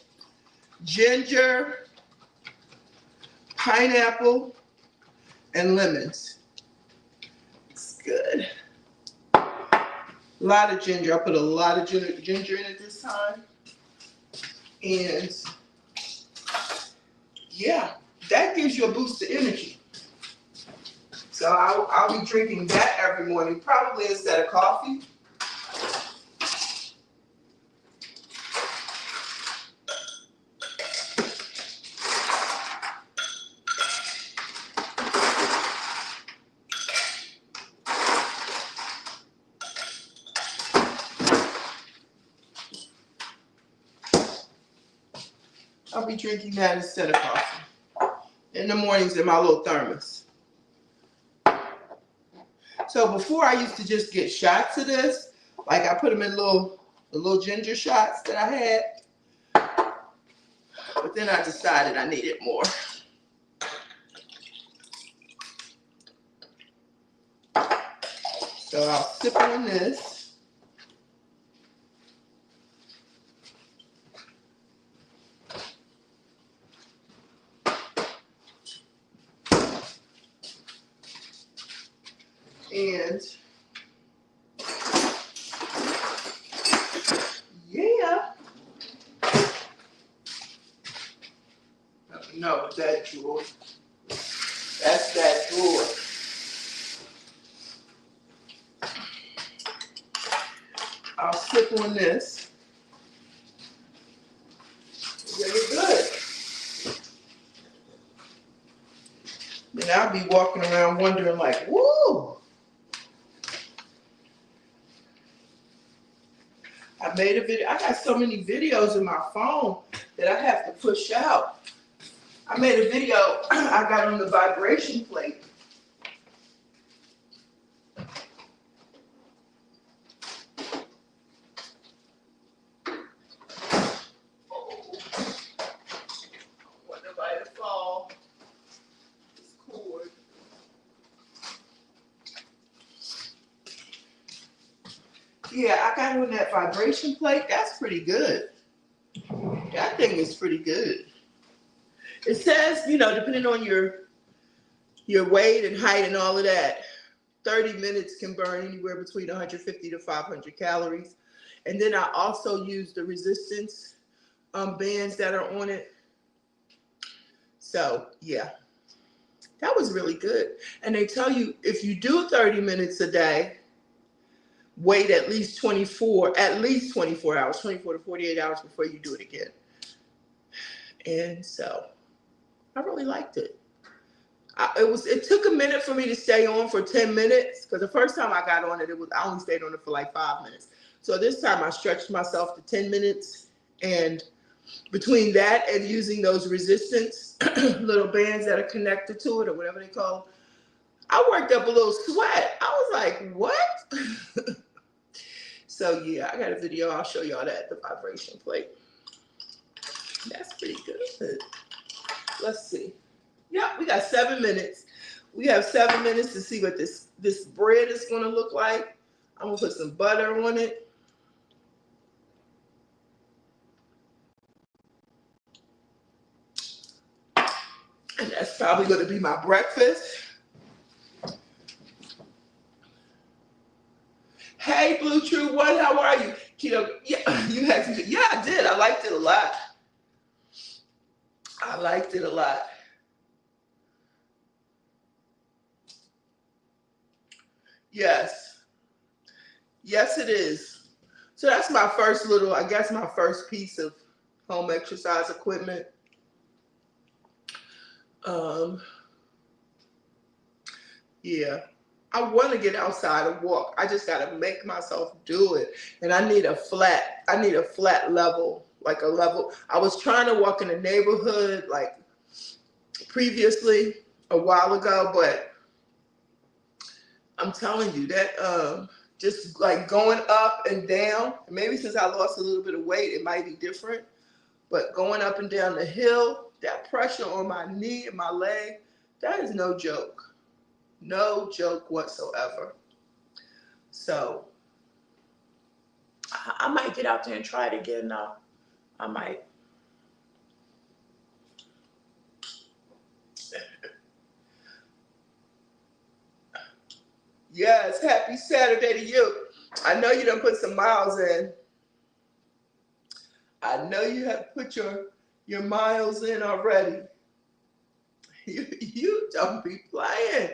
ginger, pineapple, and lemons. It's good. A lot of ginger. I put a lot of ginger in it this time. And yeah, that gives you a boost of energy. So I'll be drinking that every morning, probably instead of coffee. I'll be drinking that instead of coffee in the mornings in my little thermos. So before I used to just get shots of this, like I put them in the little ginger shots that I had, but then I decided I needed more. So I'll sip on this. And yeah, no, that drawer. That's that drawer. I'll sip on this. Really good. And I'll be walking around wondering like, woo! I made a video. I got so many videos in my phone that I have to push out. I made a video I got on the vibration plate. Oh, I want nobody to fall. This cord. Yeah, I got on that vibration plate. That's pretty good. That thing is pretty good. It says, you know, depending on your weight and height and all of that, 30 minutes can burn anywhere between 150 to 500 calories. And then I also use the resistance bands that are on it. So yeah, that was really good. And they tell you if you do 30 minutes a day, wait at least 24 hours, 24 to 48 hours before you do it again. And so I really liked it. It took a minute for me to stay on for 10 minutes because the first time I got on it, I only stayed on it for like 5 minutes. So this time I stretched myself to 10 minutes, and between that and using those resistance little bands that are connected to it or whatever they call them, I worked up a little sweat. I was like, what? So yeah, I got a video. I'll show y'all that, the vibration plate. That's pretty good. Let's see. Yeah, we got 7 minutes. We have 7 minutes to see what this bread is going to look like. I'm going to put some butter on it. And that's probably going to be my breakfast. Hey, Blue True One, how are you? Keto, yeah, you had to. Yeah, I did. I liked it a lot. I liked it a lot. Yes. Yes, it is. So that's my first little, I guess my first piece of home exercise equipment. Yeah. I want to get outside and walk. I just got to make myself do it. And I need a flat level, like a level. I was trying to walk in the neighborhood like previously a while ago, but I'm telling you that just like going up and down, maybe since I lost a little bit of weight, it might be different, but going up and down the hill, that pressure on my knee and my leg, that is no joke. No joke whatsoever. So I might get out there and try it again now. I might. Yes, happy Saturday to you. I know you done put some miles in. I know you have put your miles in already. You don't be playing.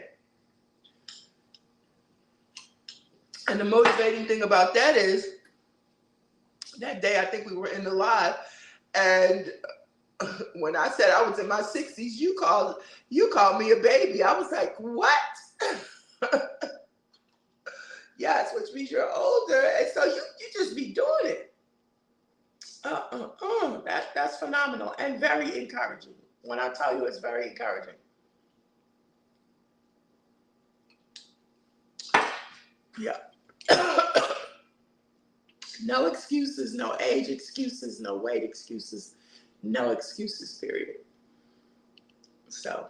And the motivating thing about that is, that day I think we were in the live, and when I said I was in my 60s, you called me a baby. I was like, what? Yes, which means you're older, and so you just be doing it. That's phenomenal and very encouraging. When I tell you, it's very encouraging. Yeah. No excuses, no age excuses, no weight excuses, no excuses, period. So,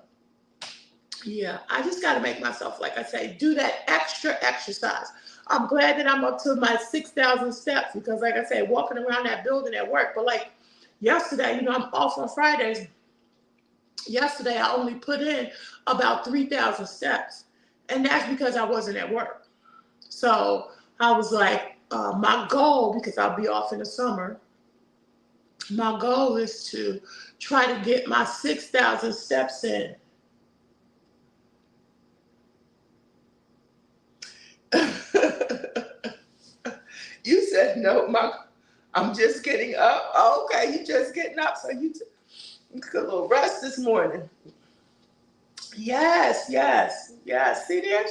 yeah, I just got to make myself, like I say, do that extra exercise. I'm glad that I'm up to my 6,000 steps because, like I say, walking around that building at work. But like yesterday, you know, I'm off on Fridays. Yesterday, I only put in about 3,000 steps. And that's because I wasn't at work. So I was like, my goal, because I'll be off in the summer, my goal is to try to get my 6,000 steps in. You said no, I'm just getting up. Oh, okay, you just getting up, so you took a little rest this morning. Yes. See there,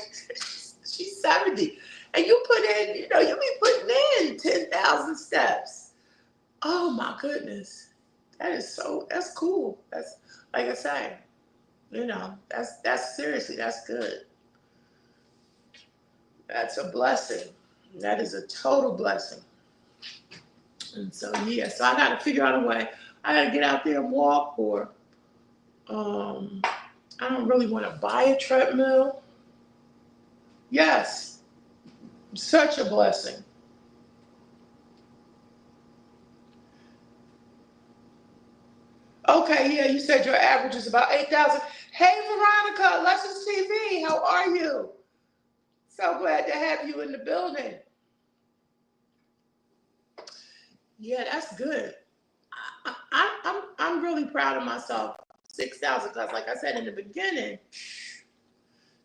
she's 70, and you put in, you know, you be putting in 10,000 steps. Oh my goodness, that's cool. That's, like I say, you know, that's seriously, that's good. That's a blessing. That is a total blessing. And so, yeah, so I got to figure out a way. I got to get out there and walk, or I don't really want to buy a treadmill. Yes, such a blessing. Okay, yeah, you said your average is about 8,000. Hey, Veronica, Lessons TV, how are you? So glad to have you in the building. Yeah, that's good. I'm really proud of myself. 6,000, because like I said in the beginning,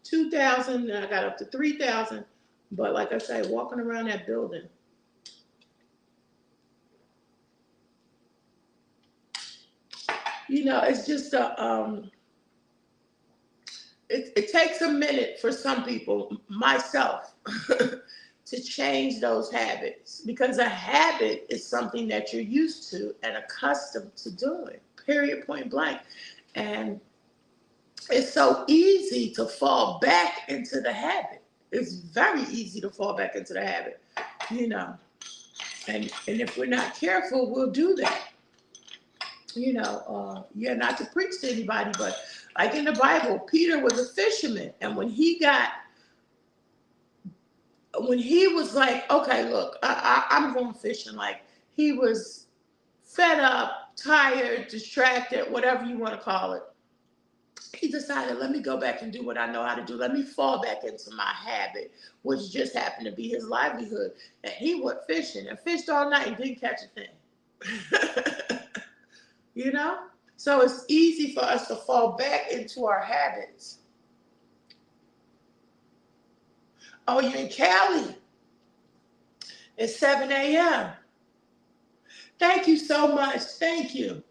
2,000, and I got up to 3,000. But like I say, walking around that building, it's just it takes a minute for some people, myself, to change those habits, because a habit is something that you're used to and accustomed to doing. Period, point blank. And it's so easy to fall back into the habit. It's very easy to fall back into the habit, you know. And if we're not careful, we'll do that. Yeah, not to preach to anybody, but like in the Bible, Peter was a fisherman, and when he was like, okay, look, I'm going fishing, like he was fed up, tired, distracted, whatever you want to call it. He decided, let me go back and do what I know how to do. Let me fall back into my habit, which just happened to be his livelihood. And he went fishing and fished all night and didn't catch a thing. you know? So it's easy for us to fall back into our habits. Oh, you're in Cali. It's 7 a.m. Thank you so much. Thank you.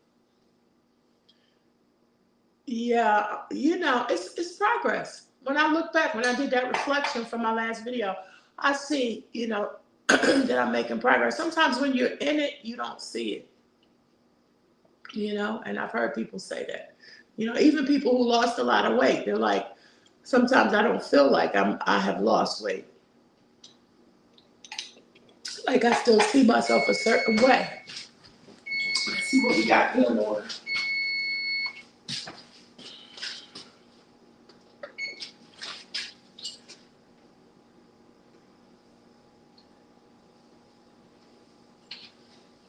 Yeah, it's progress. When I look back, when I did that reflection from my last video, I see, that I'm making progress. Sometimes when you're in it, you don't see it, and I've heard people say that. Even people who lost a lot of weight, they're like, sometimes I don't feel like I have lost weight. Like I still see myself a certain way. Let's see what we got going on.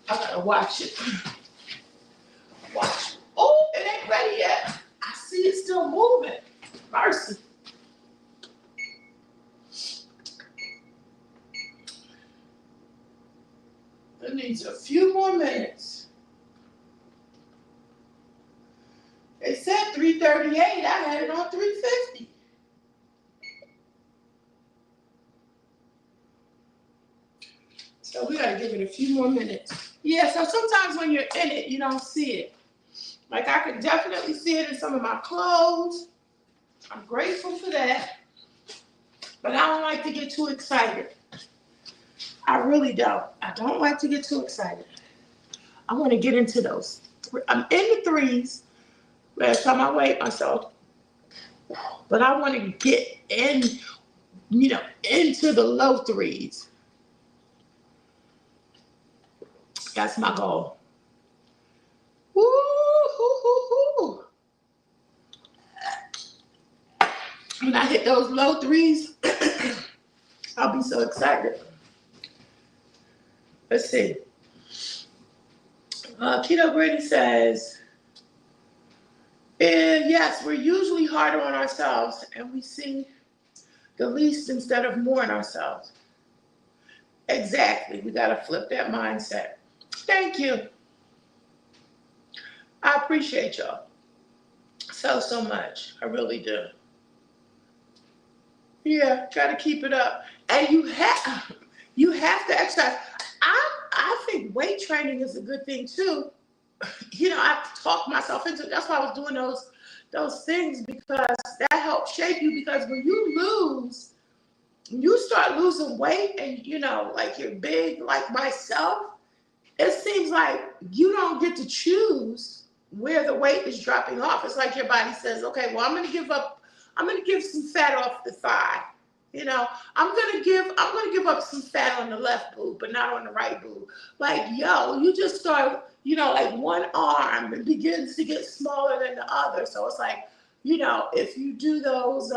I gotta watch it. Watch. Oh, it ain't ready yet. I see it still moving. Mercy. It needs a few more minutes. They said 338. I had it on 350. So we gotta give it a few more minutes. Yeah, so sometimes when you're in it, you don't see it. Like I can definitely see it in some of my clothes. I'm grateful for that. But I don't like to get too excited. I really don't. I don't like to get too excited. I want to get into those. I'm in the threes. Last time I weighed myself. But I want to get in, into the low threes. That's my goal. Woo, hoo, hoo, hoo. When I hit those low threes, I'll be so excited. Let's see. Keto Brady says, yes, we're usually harder on ourselves and we see the least instead of more in ourselves. Exactly. We got to flip that mindset. Thank you. I appreciate y'all so much. I really do. Yeah, try to keep it up. And you have to exercise. I think weight training is a good thing too. I've talked myself into it. That's why I was doing those things, because that helps shape you. Because when you start losing weight and like you're big like myself, it seems like you don't get to choose where the weight is dropping off. It's like your body says, okay, well, I'm gonna give some fat off the thigh. I'm gonna give up some fat on the left boob, but not on the right boob. Like, you just start, like one arm begins to get smaller than the other. So it's like, if you do those,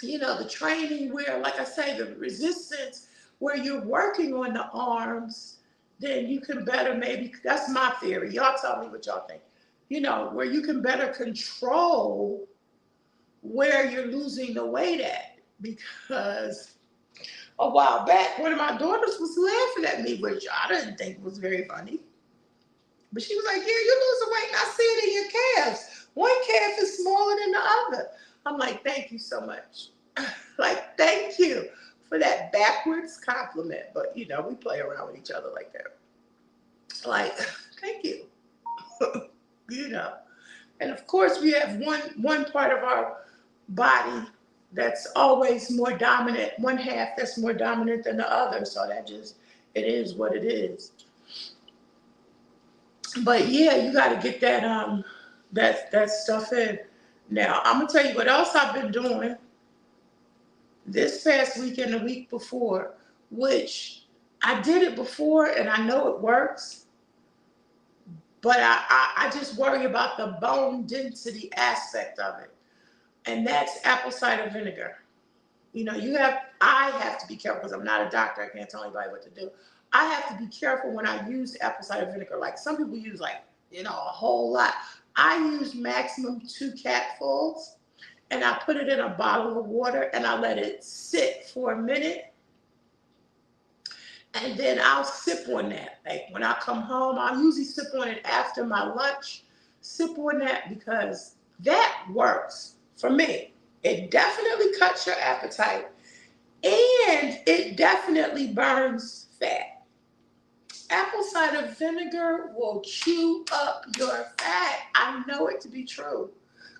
the training where, like I say, the resistance where you're working on the arms, then you can better maybe, that's my theory. Y'all tell me what y'all think. You know, where you can better control where you're losing the weight at. Because a while back, one of my daughters was laughing at me, which I didn't think was very funny. But she was like, yeah, you're losing weight, and I see it in your calves. One calf is smaller than the other. I'm like, thank you so much. Like, thank you for that backwards compliment. But, you know, we play around with each other like that. Like, thank you. You know. And of course, we have one part of our body that's always more dominant, one half that's more dominant than the other. So that just, it is what it is. But yeah, you got to get that stuff in. Now, I'm gonna tell you what else I've been doing this past week and the week before, which I did it before and I know it works, but I just worry about the bone density aspect of it. And that's apple cider vinegar. You know, I have to be careful because I'm not a doctor. I can't tell anybody what to do. I have to be careful when I use apple cider vinegar. Like some people use like, you know, a whole lot. I use maximum 2 capfuls and I put it in a bottle of water and I let it sit for a minute. And then I'll sip on that. Like when I come home, I'll usually sip on it after my lunch. Sip on that because that works for me. It definitely cuts your appetite and it definitely burns fat. Apple cider vinegar will chew up your fat. I know it to be true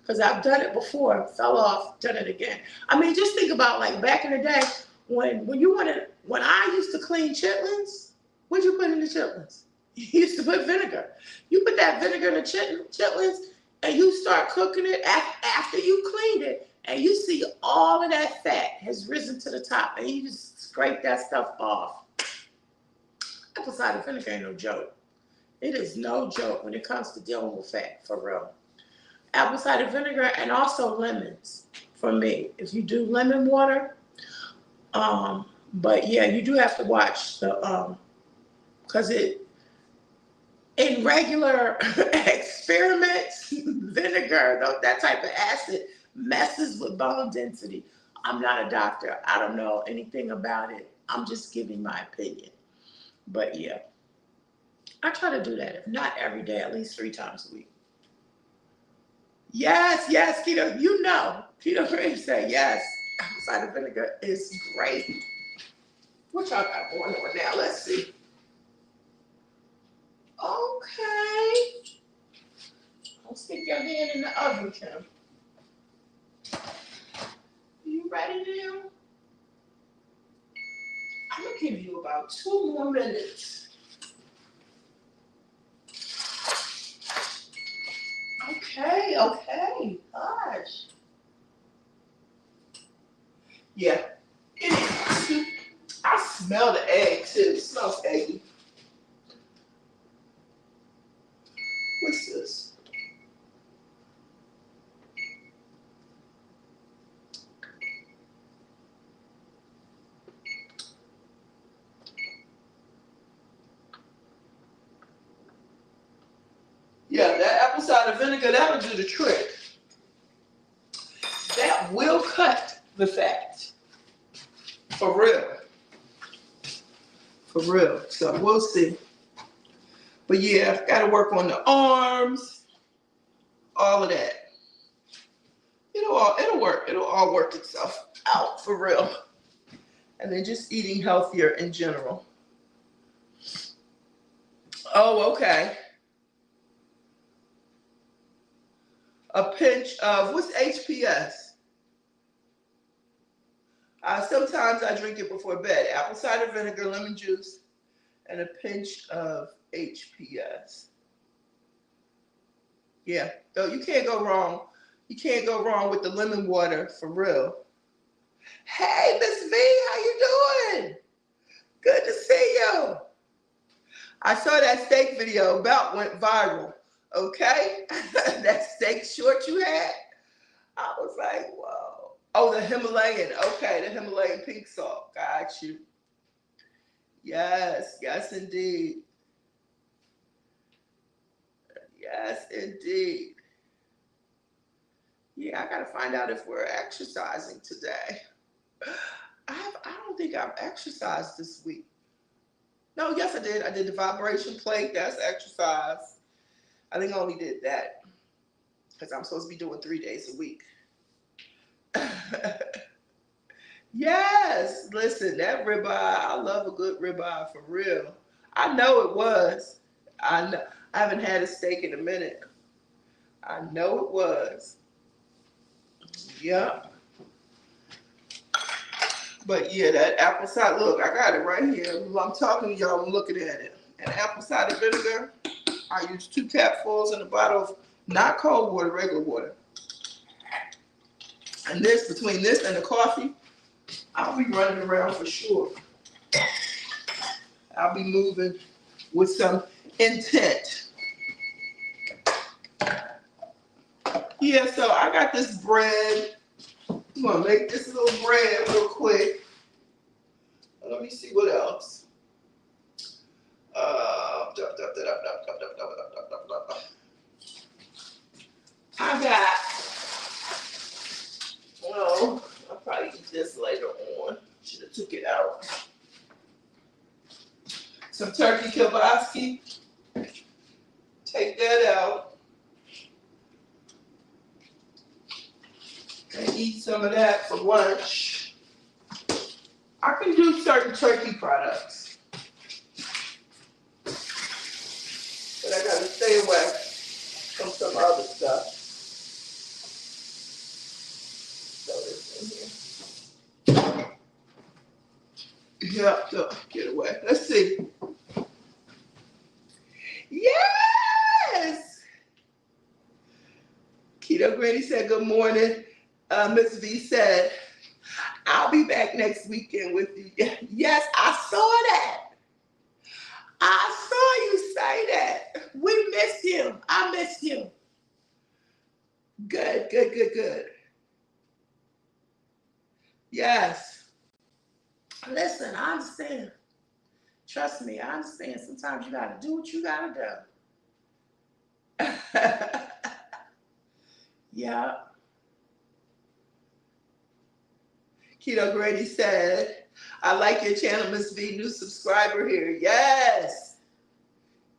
because I've done it before, fell off, done it again. I mean, just think about like back in the day when I used to clean chitlins. What'd you put in the chitlins? You used to put vinegar. You put that vinegar in the chitlins and you start cooking it after you cleaned it, and you see all of that fat has risen to the top, and you just scrape that stuff off. Apple cider vinegar ain't no joke. It is no joke when it comes to dealing with fat, for real. Apple cider vinegar and also lemons for me. If you do lemon water, but yeah, you do have to watch because in regular experiments, vinegar, that type of acid messes with bone density. I'm not a doctor. I don't know anything about it. I'm just giving my opinion. But yeah, I try to do that. If not every day, at least 3 times a week. Yes, yes, Keto, you know. Keto Green said yes. Apple cider vinegar is great. What y'all got going on now? Let's see. Okay. Don't stick your hand in the oven, Kim. You ready now? I'm going to give you about 2 more minutes. Okay. Gosh. Yeah. I smell the egg too. It smells eggy. What's this? Yeah, that apple cider vinegar, that'll do the trick. That will cut the fat. For real. For real. So we'll see. But yeah, gotta work on the arms, all of that. It'll work. It'll all work itself out for real. And then just eating healthier in general. Oh, okay. A pinch of, what's HPS? Sometimes I drink it before bed. Apple cider vinegar, lemon juice, and a pinch of HPS. Yeah, though you can't go wrong. You can't go wrong with the lemon water for real. Hey, Miss V, how you doing? Good to see you. I saw that steak video about went viral. Okay, that steak short you had. I was like, whoa. Oh, the Himalayan. Okay, the Himalayan pink salt. Got you. Yes, yes, indeed. Yes, indeed. Yeah, I gotta find out if we're exercising today. I don't think I've exercised this week. No, yes, I did. I did the vibration plate. That's exercise. I think I only did that because I'm supposed to be doing 3 days a week. Yes, listen, that ribeye, I love a good ribeye for real. I know it was. I know. I haven't had a steak in a minute. I know it was. Yep. But yeah, that apple cider. Look, I got it right here. While I'm talking to y'all, I'm looking at it. And apple cider vinegar. I use 2 capfuls in a bottle of not cold water, regular water. And this, between this and the coffee, I'll be running around for sure. I'll be moving with some intent. Yeah, so I got this bread. I'm gonna make this little bread real quick. Let me see what else. I got, well, I'll probably eat this later on. Should have took it out. Some turkey kielbasa. Take that out and eat some of that for lunch. I can do certain turkey products, but I gotta stay away from some other stuff. Throw this in here. Yep, so get away. Let's see. Yes! Keto Granny said good morning. Miss V said, I'll be back next weekend with you. Yes, I saw that. I saw you say that. We miss him. I miss him. Good, good, good, good. Yes. Listen, I understand. Trust me, I understand. Sometimes you gotta do what you gotta do. Yeah. Keto Grady said, I like your channel, Miss V. New subscriber here. Yes.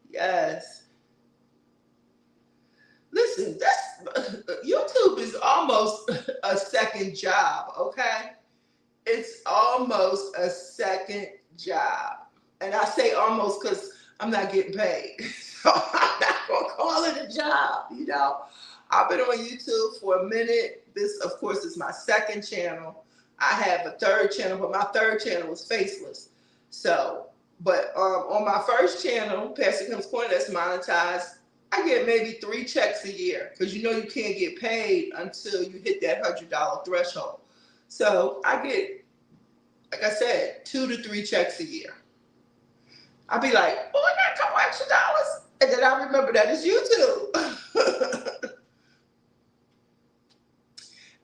Yes. Listen, that's YouTube is almost a second job, okay? It's almost a second job. And I say almost because I'm not getting paid. So I'm not gonna call it a job, you know. I've been on YouTube for a minute. This, of course, is my second channel. I have a third channel, but my third channel was faceless. So, but on my first channel, Pastor Kim's Corner, that's monetized, I get maybe 3 checks a year because you know you can't get paid until you hit that $100 threshold. So I get, like I said, 2 to 3 checks a year. I'll be like, oh, I got a couple extra dollars. And then I remember that it's YouTube.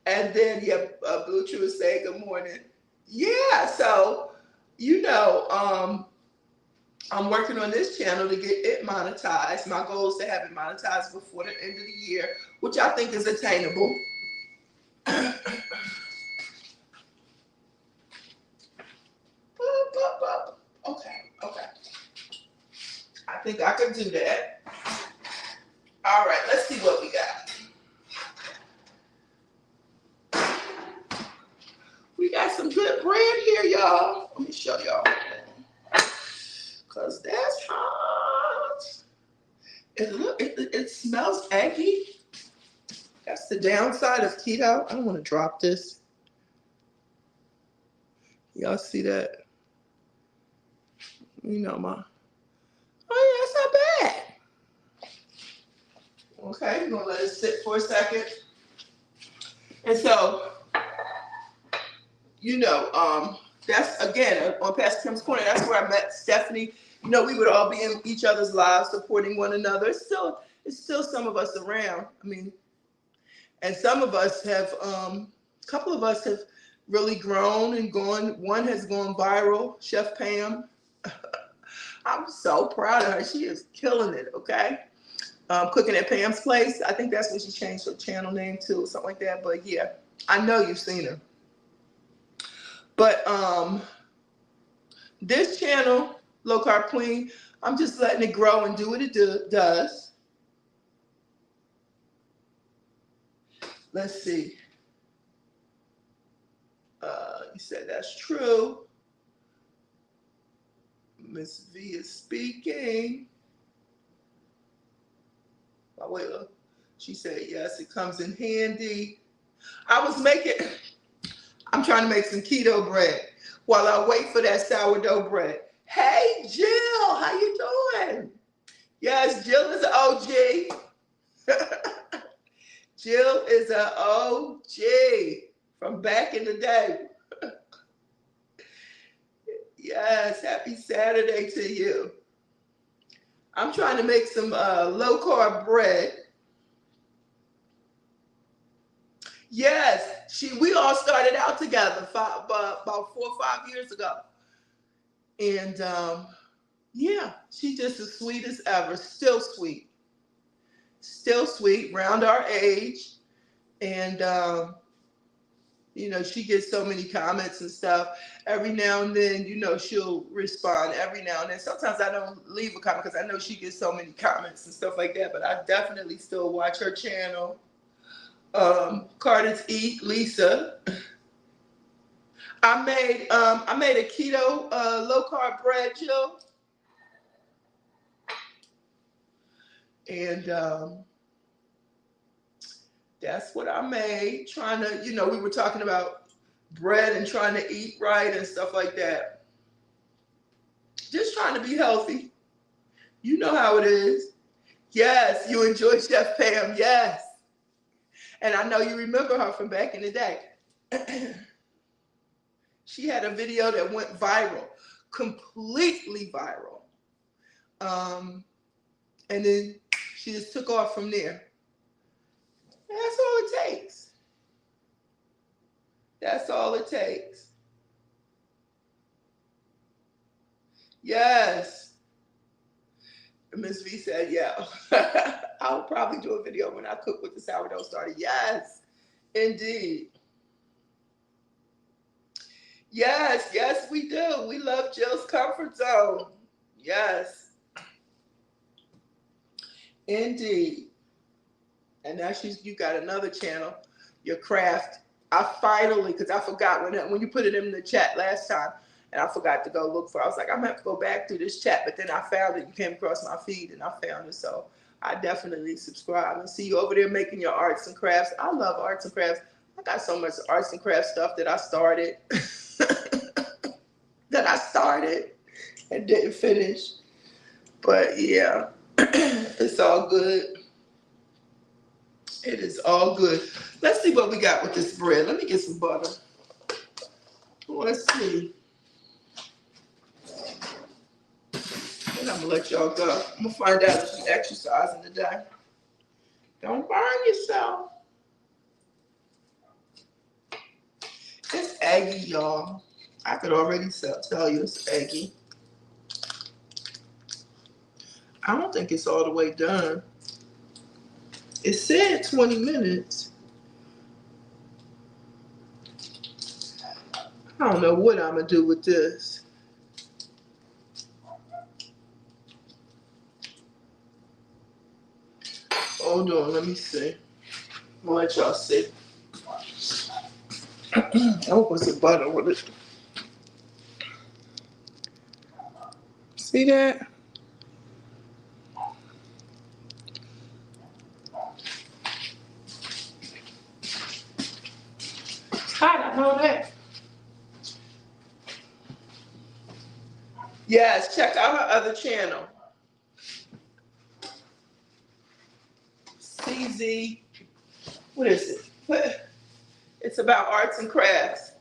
And then, yeah, Blue True is saying good morning. Yeah, so, you know, I'm working on this channel to get it monetized. My goal is to have it monetized before the end of the year, which I think is attainable. Okay, okay. I think I can do that. All right, let's see what we got. We got some good bread here, y'all. Let me show y'all. Because that's hot. It smells eggy. That's the downside of keto. I don't want to drop this. Y'all see that? You know my. Oh yeah, that's not bad. Okay, I'm gonna let it sit for a second. And so, you know, that's again on Pastor Kim's Corner. That's where I met Stephanie. You know, we would all be in each other's lives, supporting one another. It's still some of us around. I mean, and some of us have, a couple of us have really grown and gone. One has gone viral, Chef Pam. I'm so proud of her. She is killing it, okay? Cooking at Pam's Place. I think that's what she changed her channel name to or something like that. But yeah, I know you've seen her. But this channel, Low Carb Queen, I'm just letting it grow and do what it does. Let's see. You said that's true. Miss V is speaking. Oh, wait, look. She said, yes, it comes in handy. I'm trying to make some keto bread while I wait for that sourdough bread. Hey, Jill, how you doing? Yes, Jill is an OG. Jill is an OG from back in the day. Yes, happy Saturday to you. I'm trying to make some low carb bread. Yes, we all started out together about 4 or 5 years ago. And yeah, she's just as sweet as ever. Still sweet, round our age. And you know, she gets so many comments and stuff. Every now and then, you know, she'll respond every now and then. Sometimes I don't leave a comment because I know she gets so many comments and stuff like that. But I definitely still watch her channel. Carter's Eat, Lisa. I made a keto low carb bread, Jill. And that's what I made. Trying to, you know, we were talking about bread and trying to eat right and stuff like that. Just trying to be healthy. You know how it is. Yes, you enjoy Chef Pam. Yes. And I know you remember her from back in the day. She had a video that went viral, completely viral. And then she just took off from there. And that's all it takes. That's all it takes. Yes. Miss V said, yeah. I'll probably do a video when I cook with the sourdough starter. Yes, indeed. Yes, yes, we do. We love Jill's comfort zone. Yes. Indeed. And now you got another channel, your craft. I finally, because I forgot when you put it in the chat last time, and I forgot to go look for it. I was like, I'm going to have to go back through this chat. But then I found it. You came across my feed, and I found it. So I definitely subscribe and see you over there making your arts and crafts. I love arts and crafts. I got so much arts and crafts stuff that I started. And didn't finish. But yeah, it's all good. It is all good. Let's see what we got with this bread. Let me get some butter. Let's see. And I'm gonna let y'all go. I'm gonna find out if she's exercising today. Don't burn yourself. It's eggy, y'all. I could already tell you it's eggy. I don't think it's all the way done. It said 20 minutes. I don't know what I'm going to do with this. Hold on, let me see. I'm going to let y'all see. I hope it's some butter with it. See that? I know that. Yes, check out her other channel. CZ. What is it? It's about arts and crafts.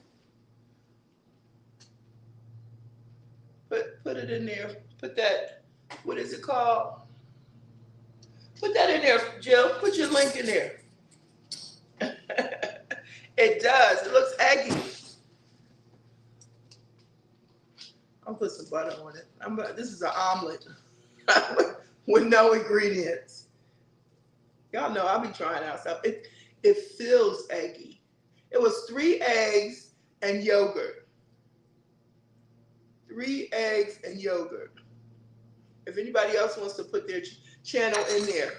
Put it in there. Put that. What is it called? Put that in there, Jill. Put your link in there. It does. It looks eggy. I'll put some butter on it. This is an omelet with no ingredients. Y'all know I'll be trying out stuff. It feels eggy. It was 3 eggs and yogurt. 3 eggs and yogurt. If anybody else wants to put their channel in there.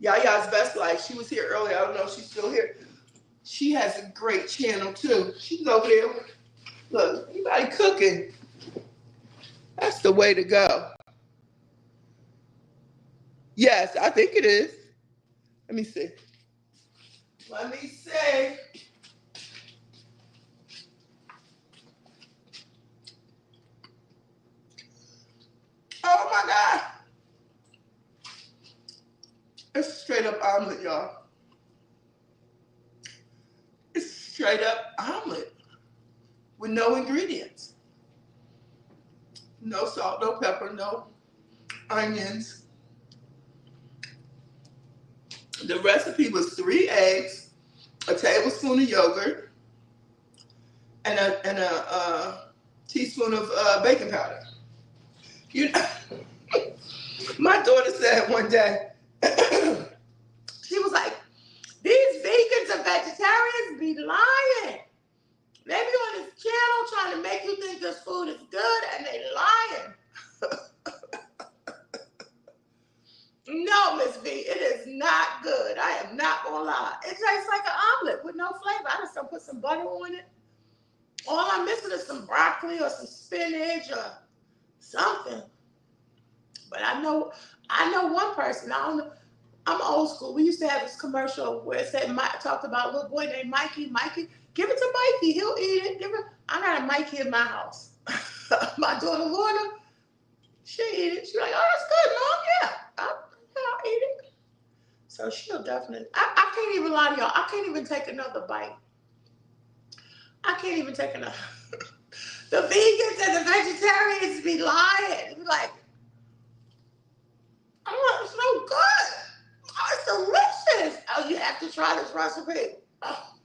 Yaya's Best Life. She was here earlier. I don't know if she's still here. She has a great channel too. She's over there. Look, anybody cooking? That's the way to go. Yes, I think it is. Let me see. Let me see. Oh my God. It's a straight up omelet, y'all. It's a straight up omelet with no ingredients. No salt, no pepper, no onions. The recipe was 3 eggs, a tablespoon of yogurt, and a teaspoon of baking powder. You know, my daughter said one day, she was like, these vegans and vegetarians be lying. They be on this channel trying to make you think this food is good, and they lying. No, Miss V, it is not good. I am not gonna lie. It tastes like an omelet with no flavor. I just put some butter on it. All I'm missing is some broccoli or some spinach or something. But I know one person. I don't know. I'm old school. We used to have this commercial where it said, talked about a little boy named Mikey. Mikey, give it to Mikey. He'll eat it. I got a Mikey in my house. My daughter Lorna, she eat it. She's like, oh, that's good, Mom. Yeah, I'll eat it. So she'll definitely. I can't even lie to y'all. I can't even take another bite. I can't even take another. The vegans and the vegetarians be lying. Be like, oh, it's so good. Oh, it's delicious. Oh, you have to try this recipe. Oh.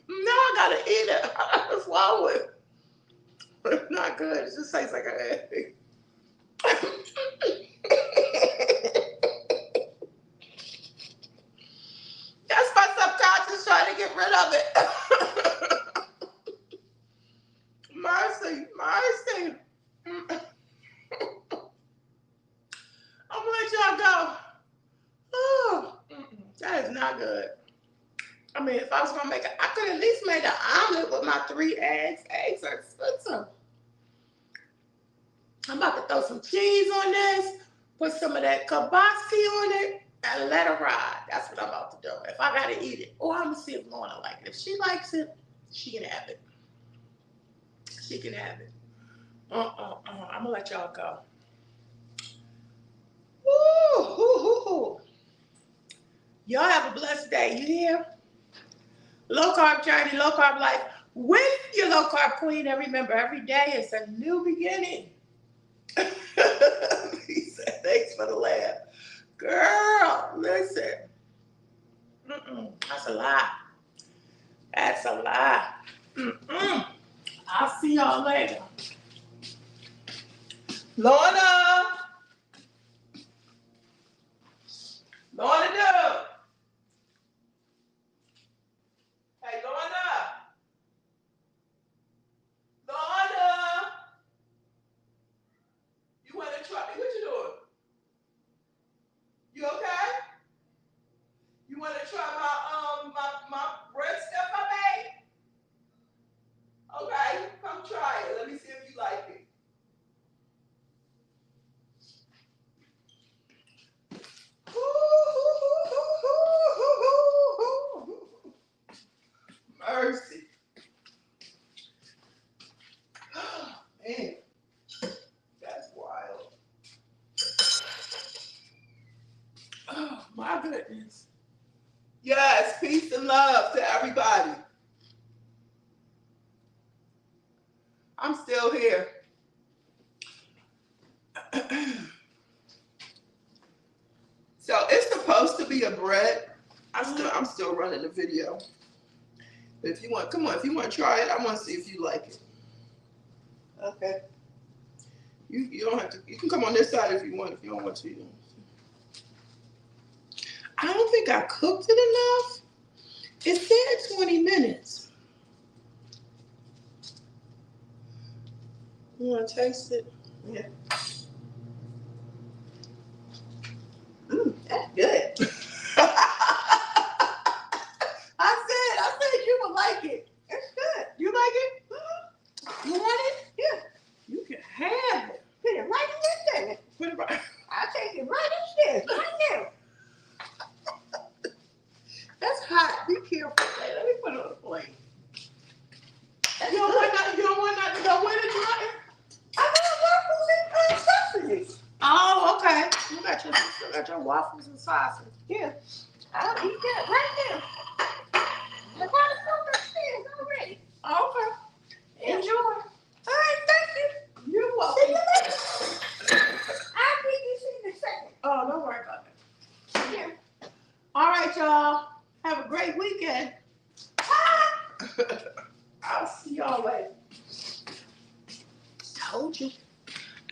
No, I gotta eat it. I gotta swallow it. But it's not good. It just tastes like an egg. That's my subconscious trying to get rid of it. Mercy, mercy. I'm gonna let y'all go. Oh, that is not good. I mean, if I was gonna make it, I could at least make an omelet with my 3 eggs. Eggs are expensive. I'm about to throw some cheese on this, put some of that kielbasa on it, and let it ride. That's what I'm about to do. If I gotta eat it, or I'm gonna see if Lorna likes it. If she likes it, she can have it. She can have it. I'm gonna let y'all go. Woo. Y'all have a blessed day. You hear? Low carb journey, low carb life with your low carb queen. And remember, every day is a new beginning. He said, thanks for the laugh. Girl, listen. That's a lie. That's a lie. I'll see y'all later. Lorna. Lorna, do. Hey, Lorna. Lorna. You want to try? What you doing? You okay? You want to try my bread stuff I made? Okay, come try it. Let me see if you like it. Mercy. Man, that's wild. Oh, my goodness. Yes, peace and love to everybody. I'm still here. So it's supposed to be a bread. I'm still running the video. If you want, come on. If you want to try it, I want to see if you like it. Okay. You don't have to. You can come on this side if you want. If you don't want to, you don't. I don't think I cooked it enough. It said 20 minutes. You want to taste it? Yeah. That's good. I said you would like it. It's good. You like it? Mm-hmm. You want it? Yeah. You can have it. Put it right in this thing. Put it right. I'll take it right upstairs, right now. That's hot. Be careful. Let me put it on the plate. You don't want nothing. You don't want nothing. You don't want it dry. I got waffles and sausages. Oh, okay. You got your waffles and sausage. Yeah. I'll eat that right now. I got it from upstairs already. Okay. Enjoy. All right, thank you. You're welcome. See you later. I'll be you in a second. Oh, don't worry about it. Yeah. All right, y'all. Have a great weekend. I'll see y'all later.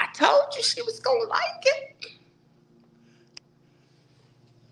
I told you she was gonna like it.